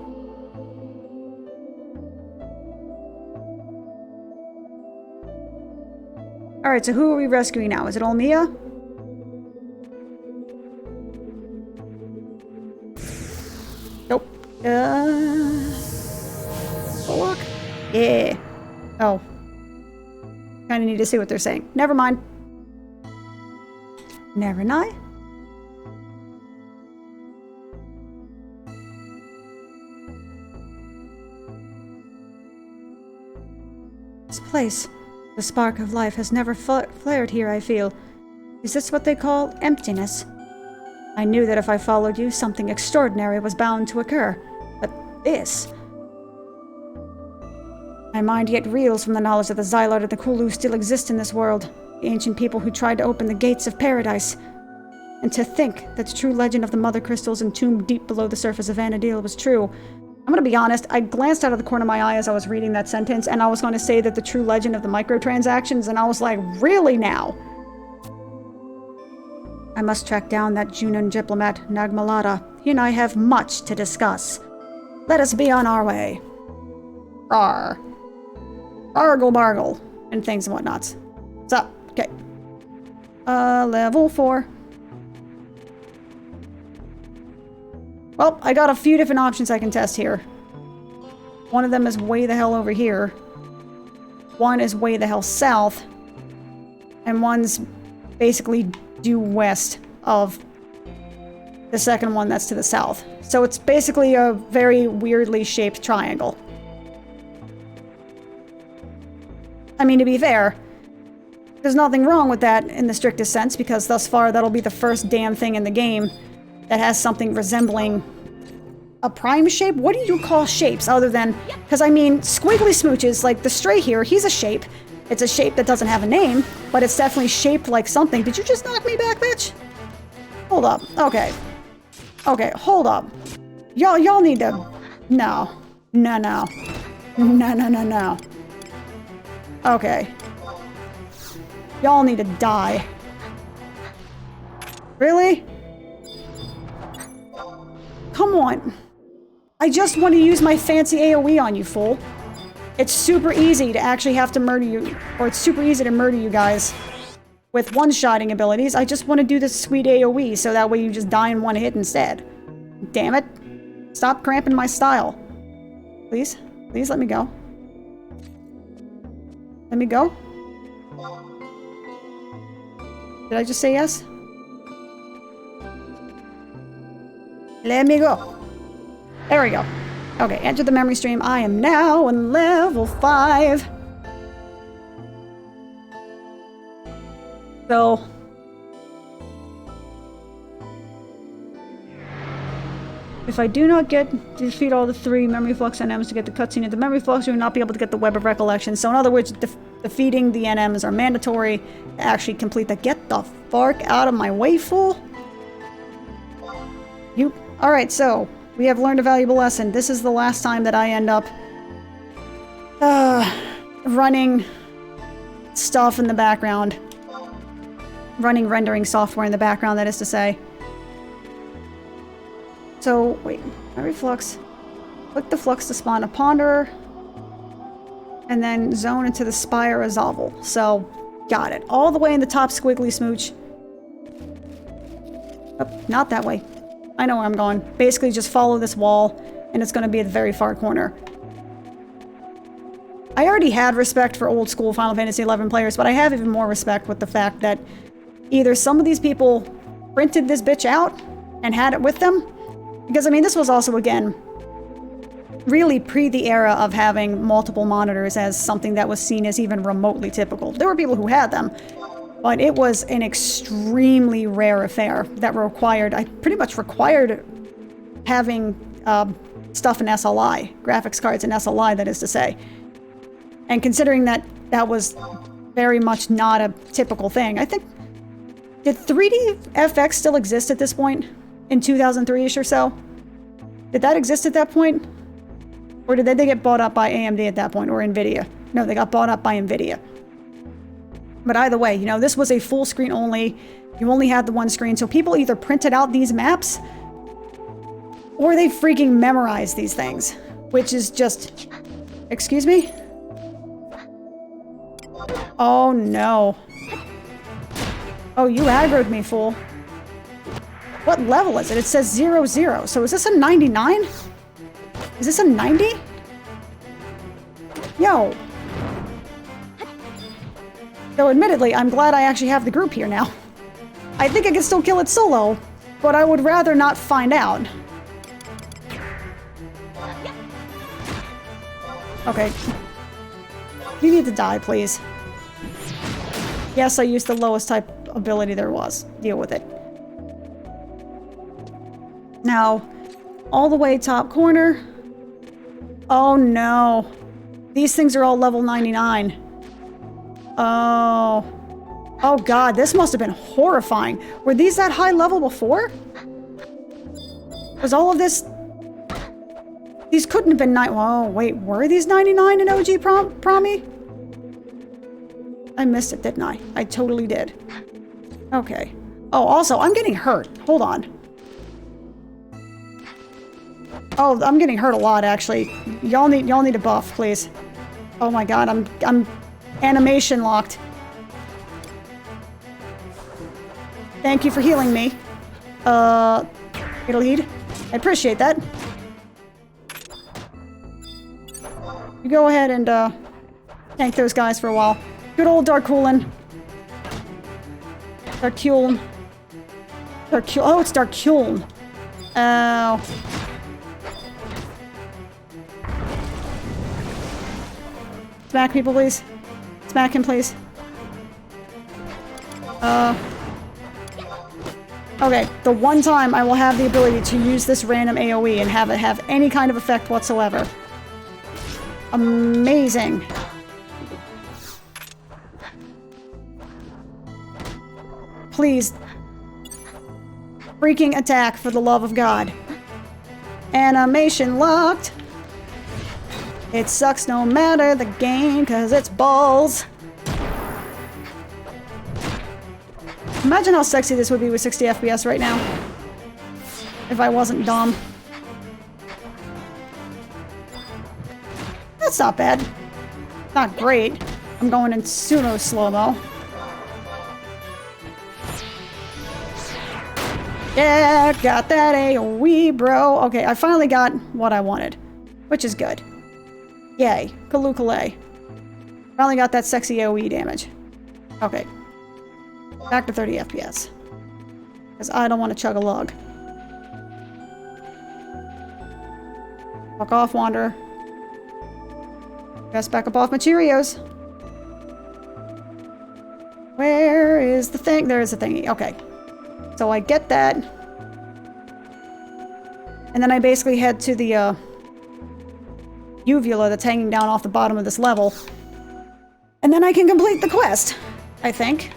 Speaker 1: Alright, so who are we rescuing now? Is it Olmia? Nope. Look. Yeah. Oh. Kinda need to see what they're saying. Never mind. Never mind. This place. The spark of life has never flared here, I feel. Is this what they call emptiness? I knew that if I followed you, something extraordinary was bound to occur. But this... My mind yet reels from the knowledge that the Xylard and the Kulu still exist in this world. The ancient people who tried to open the gates of paradise. And to think that the true legend of the Mother Crystals entombed deep below the surface of Vanadil was true. I'm gonna be honest, I glanced out of the corner of my eye as I was reading that sentence, and I was going to say that the true legend of the microtransactions, and I was like, really now? I must track down that Junon diplomat, Nagmalata. He and I have much to discuss. Let us be on our way. Rawr. Argle bargle. And things and whatnots. What's up? Okay. Level 4. Well, I got a few different options I can test here. One of them is way the hell over here. One is way the hell south. And one's basically due west of the second one that's to the south. So it's basically a very weirdly shaped triangle. I mean, to be fair, there's nothing wrong with that in the strictest sense, because thus far that'll be the first damn thing in the game that has something resembling a prime shape? What do you call shapes other than... Because, I mean, squiggly smooches, like the stray here, he's a shape. It's a shape that doesn't have a name, but it's definitely shaped like something. Did you just knock me back, bitch? Hold up. Okay. Okay, hold up. Y'all need to... No. No, no. No, no, no, no. Okay. Y'all need to die. Really? Come on. I just want to use my fancy AoE on you, fool. It's super easy to actually have to murder you, or it's super easy to murder you guys with one-shotting abilities. I just want to do this sweet AoE, so that way you just die in one hit instead. Damn it. Stop cramping my style. Please? Please let me go. Let me go? Did I just say yes? Let me go. There we go. Okay, enter the memory stream. I am now on level 5. So... if I do not defeat all the 3 memory flux NMs to get the cutscene at the memory flux, you will not be able to get the Web of Recollection. So in other words, defeating the NMs are mandatory to actually complete the... Get the fuck out of my way, fool! You... Alright, so... we have learned a valuable lesson. This is the last time that I end up... running... stuff in the background. Running rendering software in the background, that is to say. So, wait, memory flux. Click the flux to spawn a ponderer. And then zone into the spire of Zovel. So, got it. All the way in the top squiggly smooch. Oh, not that way. I know where I'm going. Basically, just follow this wall, and it's going to be at the very far corner. I already had respect for old school Final Fantasy XI players, but I have even more respect with the fact that either some of these people printed this bitch out and had it with them, because, I mean, this was also, again, really pre the era of having multiple monitors as something that was seen as even remotely typical. There were people who had them, but it was an extremely rare affair that pretty much required having stuff in SLI, graphics cards in SLI, that is to say. And considering that that was very much not a typical thing, I think... Did 3D FX still exist at this point? In 2003-ish or so? Did that exist at that point? Or did they get bought up by AMD at that point, or NVIDIA? No, they got bought up by NVIDIA. But either way, you know, this was a full screen only. You only had the one screen, so people either printed out these maps, or they freaking memorized these things. Which is just... Excuse me? Oh no. Oh, you aggroed me, fool. What level is it? It says 00. So is this a 99? Is this a 90? Yo. Though admittedly, I'm glad I actually have the group here now. I think I can still kill it solo, but I would rather not find out. Okay. You need to die, please. Yes, I used the lowest type ability there was. Deal with it. Now, all the way top corner. Oh no. These things are all level 99. Oh. Oh god, this must have been horrifying. Were these that high level before? Was all of this... These couldn't have been Whoa, wait, were these 99 in OG Promi? I missed it, didn't I? I totally did. Okay. Oh, also, I'm getting hurt. Hold on. Oh, I'm getting hurt a lot, actually. Y'all need a buff, please. Oh my god, I'm animation locked. Thank you for healing me. It'll heed. I appreciate that. You go ahead and, tank those guys for a while. Good old Darkulin. Darkuln. Oh, it's Darkuln. Oh. Smack people, please. Smack him, please. Okay, the one time I will have the ability to use this random AoE and have it have any kind of effect whatsoever. Amazing. Please. Freaking attack, for the love of God. Animation locked. It sucks no matter the game, cause it's balls. Imagine how sexy this would be with 60 FPS right now. If I wasn't dumb. That's not bad. Not great. I'm going in pseudo slow-mo. Yeah, got that AoE, bro. Okay, I finally got what I wanted, which is good. Yay. Kalukale. Finally got that sexy AoE damage. Okay. Back to 30 FPS. Because I don't want to chug a lug. Fuck off, Wanderer. Best back up off my Cheerios. Where is the thing? There is a thingy. Okay. So I get that. And then I basically head to the, uvula that's hanging down off the bottom of this level. And then I can complete the quest, I think.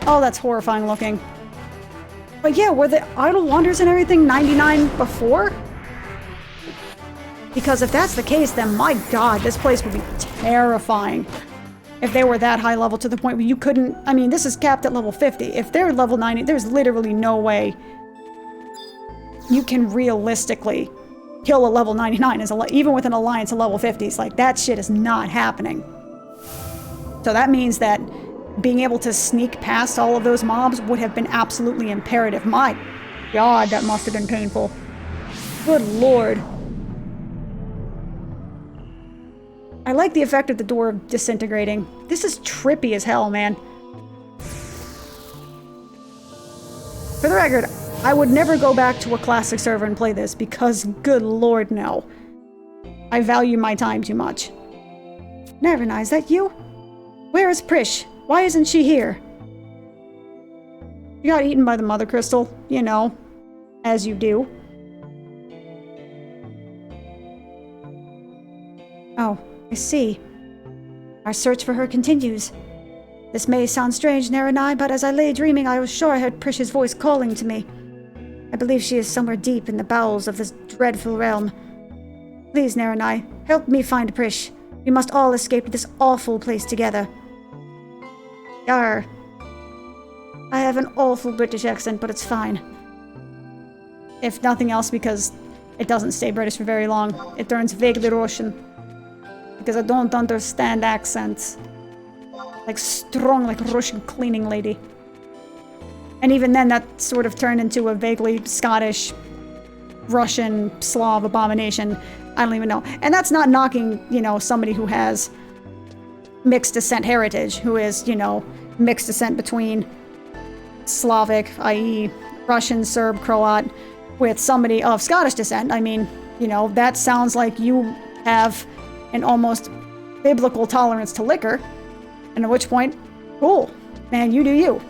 Speaker 1: Oh, that's horrifying looking. But yeah, were the Idle Wanders and everything 99 before? Because if that's the case, then my god, this place would be terrifying. If they were that high level to the point where you couldn't... I mean, this is capped at level 50. If they're level 90, there's literally no way you can realistically kill a level 99 as even with an alliance of level 50s. Like, that shit is not happening. So that means that being able to sneak past all of those mobs would have been absolutely imperative. My god, that must have been painful. Good lord. I like the effect of the door disintegrating. This is trippy as hell, man. For the record, I would never go back to a classic server and play this because, good lord, no. I value my time too much. Nervina, is that you? Where is Prish? Why isn't she here? You got eaten by the Mother Crystal, you know, as you do. Oh, I see. Our search for her continues. This may sound strange, Nerina, but as I lay dreaming, I was sure I heard Prish's voice calling to me. I believe she is somewhere deep in the bowels of this dreadful realm. Please, Nerina, help me find Prish. We must all escape this awful place together. Yar. I have an awful British accent, but it's fine. If nothing else, because it doesn't stay British for very long. It turns vaguely Russian. Because I don't understand accents. Like strong, like Russian cleaning lady. And even then, that sort of turned into a vaguely Scottish, Russian, Slav abomination. I don't even know. And that's not knocking, you know, somebody who has mixed descent heritage, who is, you know, mixed descent between Slavic, i.e. Russian, Serb, Croat, with somebody of Scottish descent. I mean, you know, that sounds like you have an almost biblical tolerance to liquor, and at which point, cool, man, you do you.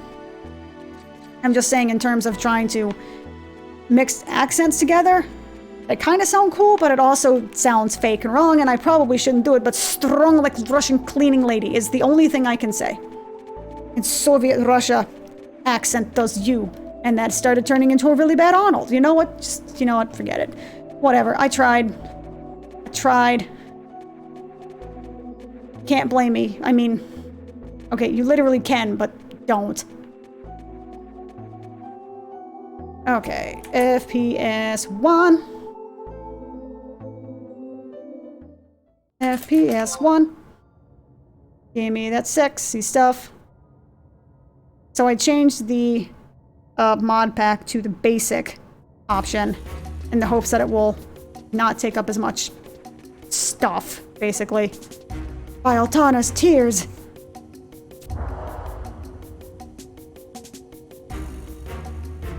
Speaker 1: I'm just saying in terms of trying to mix accents together. They kind of sound cool, but it also sounds fake and wrong, and I probably shouldn't do it, but strong like Russian cleaning lady is the only thing I can say. In Soviet Russia, accent does you. And that started turning into a really bad Arnold. You know what? Just, you know what? Forget it. Whatever. I tried. Can't blame me. I mean, okay, you literally can, but don't. Okay, FPS 1. FPS 1. Give me that sexy stuff. So I changed the mod pack to the basic option in the hopes that it will not take up as much stuff, basically. By Altana's tears.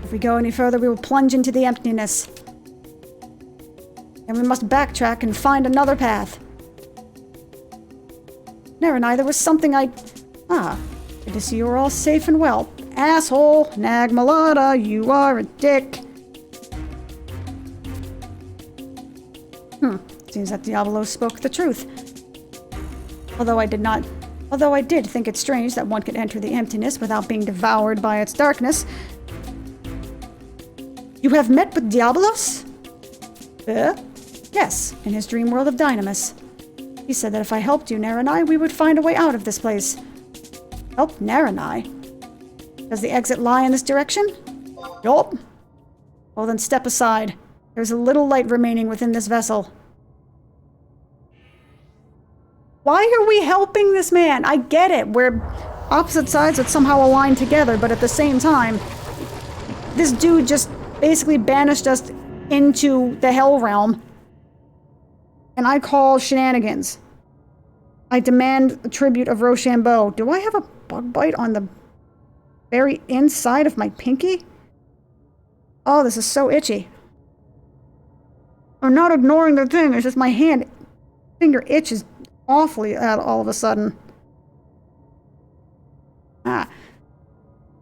Speaker 1: If we go any further, we will plunge into the emptiness. And we must backtrack and find another path. Naranai, there was something good to see you were all safe and well. Asshole, Nagmalada, you are a dick. Seems that Diablo spoke the truth. Although I did think it strange that one could enter the emptiness without being devoured by its darkness. You have met with Diablos? Yes, in his dream world of Dynamis. He said that if I helped you, Naranai, we would find a way out of this place. Help Naranai? Does the exit lie in this direction? Yup. Well then step aside. There's a little light remaining within this vessel. Why are we helping this man? I get it. We're opposite sides that somehow align together, but at the same time, this dude just basically banished us into the Hell Realm. And I call shenanigans. I demand a tribute of Rochambeau. Do I have a bug bite on the very inside of my pinky? Oh, this is so itchy. I'm not ignoring the thing, it's just my finger itches awfully all of a sudden.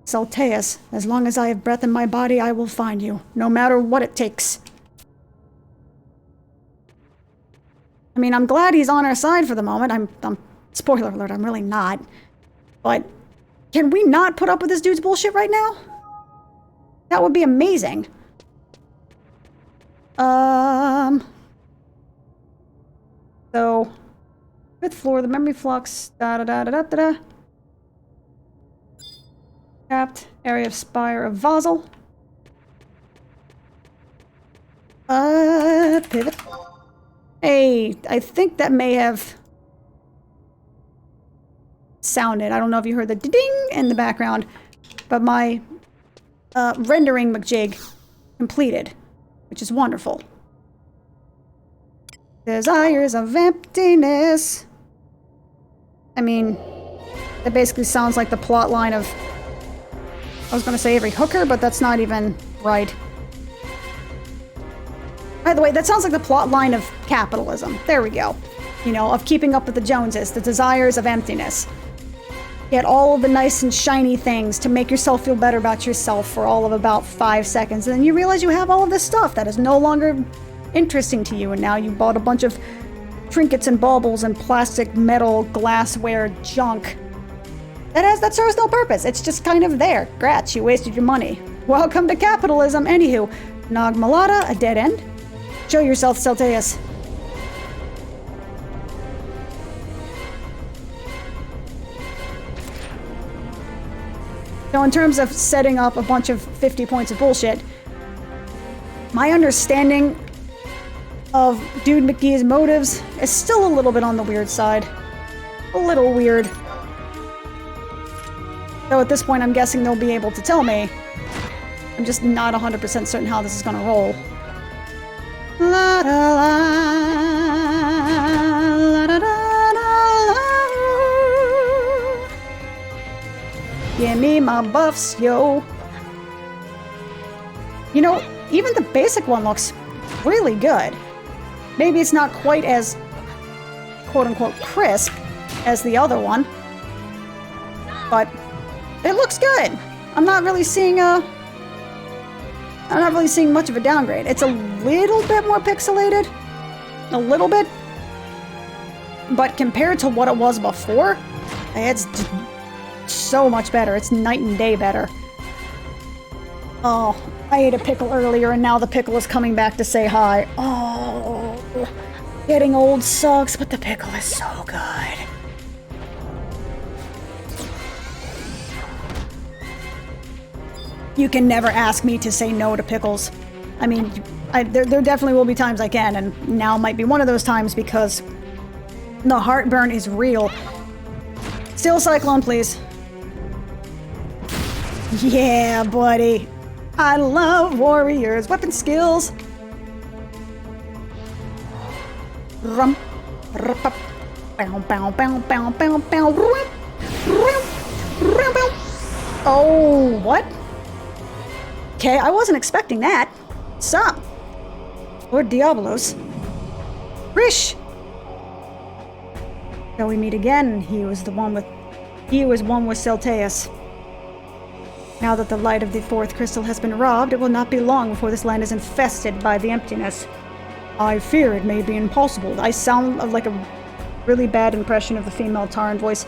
Speaker 1: Salteus, as long as I have breath in my body, I will find you, no matter what it takes. I mean, I'm glad he's on our side for the moment. I'm spoiler alert, I'm really not. But can we not put up with this dude's bullshit right now? That would be amazing. So, 5th floor, the memory flux, da-da-da-da-da-da. Tapped, area of Spire of Vazel. Pivot. Hey, I think that may have sounded. I don't know if you heard the ding in the background, but my rendering McJig completed, which is wonderful. Desires of emptiness. I mean, that basically sounds like the plot line of, I was going to say every hooker, but that's not even right. By the way, that sounds like the plot line of capitalism. There we go. You know, of keeping up with the Joneses, the desires of emptiness. Get all of the nice and shiny things to make yourself feel better about yourself for all of about 5 seconds, and then you realize you have all of this stuff that is no longer interesting to you, and now you bought a bunch of trinkets and baubles and plastic, metal, glassware junk. That serves no purpose. It's just kind of there. Grats, you wasted your money. Welcome to capitalism. Anywho, Nagmalada, a dead end. Show yourself, Celteus. So in terms of setting up a bunch of 50 points of bullshit, my understanding of Dude McGee's motives is still a little bit on the weird side. A little weird. Though at this point I'm guessing they'll be able to tell me. I'm just not 100% certain how this is gonna roll. La da la, la da da da la. Give me my buffs, yo. You know, even the basic one looks really good. Maybe it's not quite as quote-unquote crisp as the other one, but it looks good. I'm not really seeing much of a downgrade. It's a little bit more pixelated. A little bit. But compared to what it was before, it's so much better. It's night and day better. Oh, I ate a pickle earlier and now the pickle is coming back to say hi. Oh, getting old sucks, but the pickle is so good. You can never ask me to say no to pickles. I mean, there definitely will be times I can, and now might be one of those times because the heartburn is real. Still Cyclone, please. Yeah, buddy. I love warriors. Weapon skills. Rum. Bow, bow, bow, bow, bow, bow. Oh, what? Okay, I wasn't expecting that. Sup? Lord Diabolos. Rish! Shall we meet again? He was one with Celteus. Now that the light of the fourth crystal has been robbed, it will not be long before this land is infested by the emptiness. I fear it may be impossible. I sound like a really bad impression of the female Taran voice.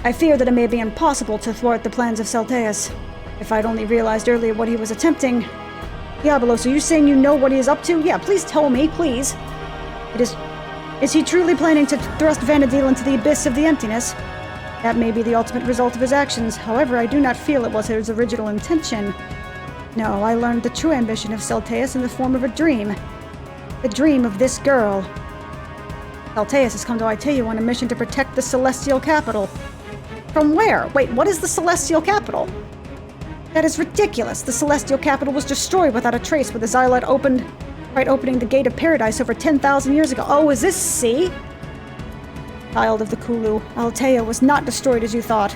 Speaker 1: I fear that it may be impossible to thwart the plans of Celteus. If I'd only realized earlier what he was attempting. Diabolos, are you saying you know what he is up to? Yeah, please tell me, please. Is he truly planning to thrust Vanadil into the abyss of the emptiness? That may be the ultimate result of his actions. However, I do not feel it was his original intention. No, I learned the true ambition of Celteus in the form of a dream. The dream of this girl. Celteus has come to Aiteu on a mission to protect the Celestial Capital. From where? Wait, what is the Celestial Capital? That is ridiculous. The Celestial Capital was destroyed without a trace with the Xylite opening the gate of paradise over 10,000 years ago. Oh, is this C? Child of the Kulu, Aiteu was not destroyed as you thought.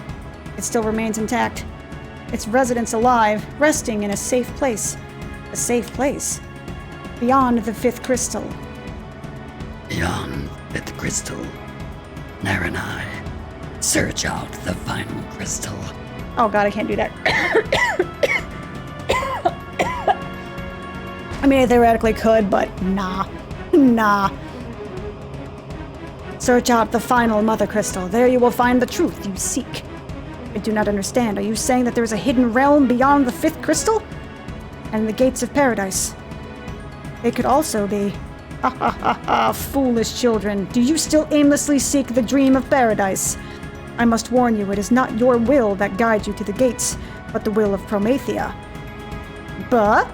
Speaker 1: It still remains intact. Its residents alive, resting in a safe place. A safe place? Beyond the fifth crystal.
Speaker 2: Beyond fifth crystal. Naranai. Search out the final crystal.
Speaker 1: Oh god, I can't do that. I mean, I theoretically could, but nah. Nah. Search out the final mother crystal. There you will find the truth you seek. I do not understand. Are you saying that there is a hidden realm beyond the fifth crystal? And the gates of paradise? They could also be... Ha ha ha ha, foolish children. Do you still aimlessly seek the dream of paradise? I must warn you, it is not your will that guides you to the gates, but the will of Promethea. But?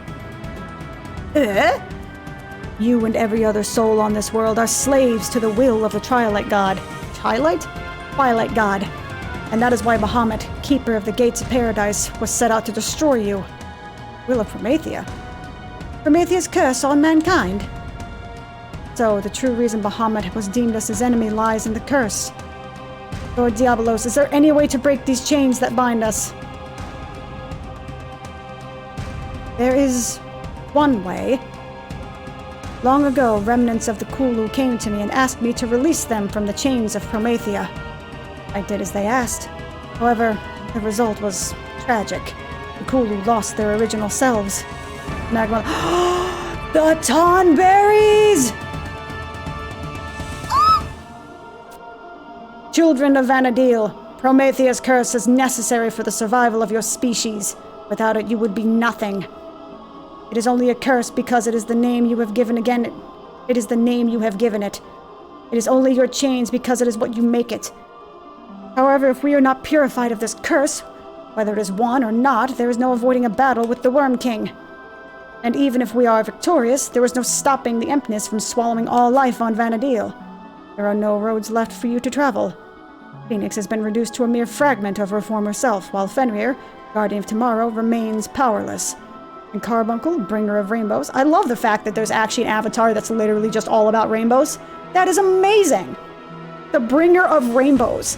Speaker 1: You and every other soul on this world are slaves to the will of the Twilight God. Twilight? Twilight God. And that is why Bahamut, keeper of the gates of paradise, was set out to destroy you. Will of Promethea? Promethea's curse on mankind? So, the true reason Bahamut was deemed as his enemy lies in the curse. Lord Diabolos, is there any way to break these chains that bind us? There is one way. Long ago, remnants of the Kulu came to me and asked me to release them from the chains of Promethea. I did as they asked. However, the result was tragic. The Kulu lost their original selves. Magma... The Tonberries! Children of Vanadil, Promethea's curse is necessary for the survival of your species. Without it, you would be nothing. It is only a curse because it is the name you have given again. It is the name you have given it. It is only your chains because it is what you make it. However, if we are not purified of this curse, whether it is won or not, there is no avoiding a battle with the Worm King. And even if we are victorious, there is no stopping the emptiness from swallowing all life on Vanadil. There are no roads left for you to travel. Phoenix has been reduced to a mere fragment of her former self, while Fenrir, Guardian of Tomorrow, remains powerless. And Carbuncle, Bringer of Rainbows. I love the fact that there's actually an avatar that's literally just all about rainbows. That is amazing! The Bringer of Rainbows.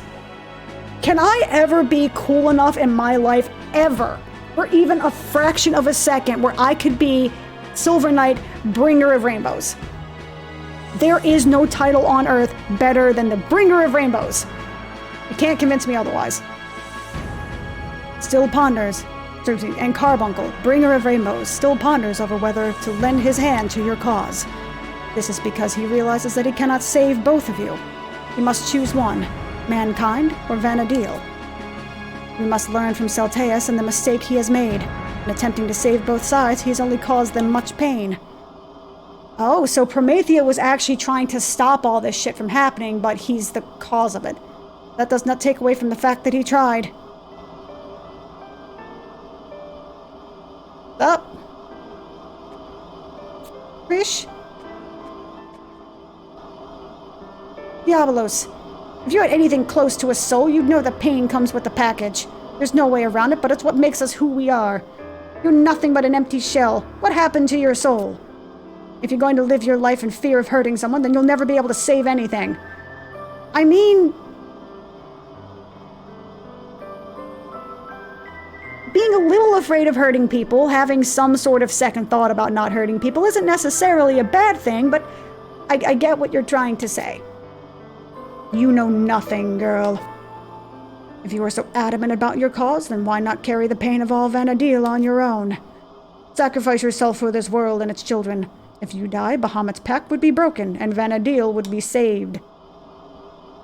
Speaker 1: Can I ever be cool enough in my life, ever, for even a fraction of a second, where I could be Silver Knight, Bringer of Rainbows? There is no title on Earth better than the Bringer of Rainbows. You can't convince me otherwise. Still ponders. And Carbuncle, bringer of rainbows, still ponders over whether to lend his hand to your cause. This is because he realizes that he cannot save both of you. He must choose one, mankind or Vanadil. We must learn from Celteus and the mistake he has made. In attempting to save both sides, he has only caused them much pain. Oh, so Promethea was actually trying to stop all this shit from happening, but he's the cause of it. That does not take away from the fact that he tried. Up. Trish? Diabolos. If you had anything close to a soul, you'd know that pain comes with the package. There's no way around it, but it's what makes us who we are. You're nothing but an empty shell. What happened to your soul? If you're going to live your life in fear of hurting someone, then you'll never be able to save anything. I mean... being a little afraid of hurting people, having some sort of second thought about not hurting people, isn't necessarily a bad thing, but I get what you're trying to say. You know nothing, girl. If you are so adamant about your cause, then why not carry the pain of all Vanadil on your own? Sacrifice yourself for this world and its children. If you die, Bahamut's pact would be broken, and Vanadil would be saved.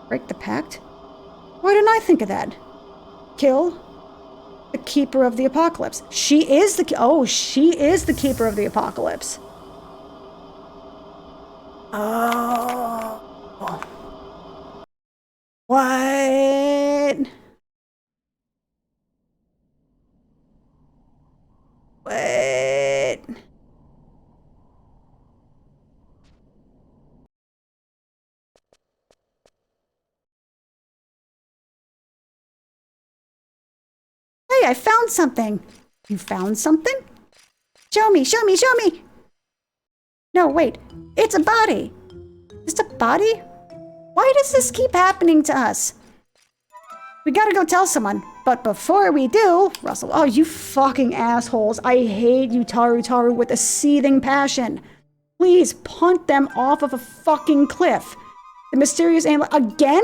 Speaker 1: Break the pact? Why didn't I think of that? Kill the Keeper of the Apocalypse. She is the Keeper of the Apocalypse. Oh. What? What? Hey, I found something. You found something? Show me, show me, show me. No, wait. It's a body. Just a body? Why does this keep happening to us? We gotta go tell someone. But before we do, Russell, oh, you fucking assholes. I hate you, Taru with a seething passion. Please punt them off of a fucking cliff. The mysterious animal again?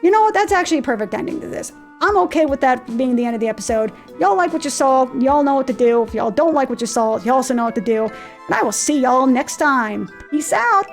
Speaker 1: You know what? That's actually a perfect ending to this. I'm okay with that being the end of the episode. Y'all like what you saw. Y'all know what to do. If y'all don't like what you saw, you also know what to do. And I will see y'all next time. Peace out.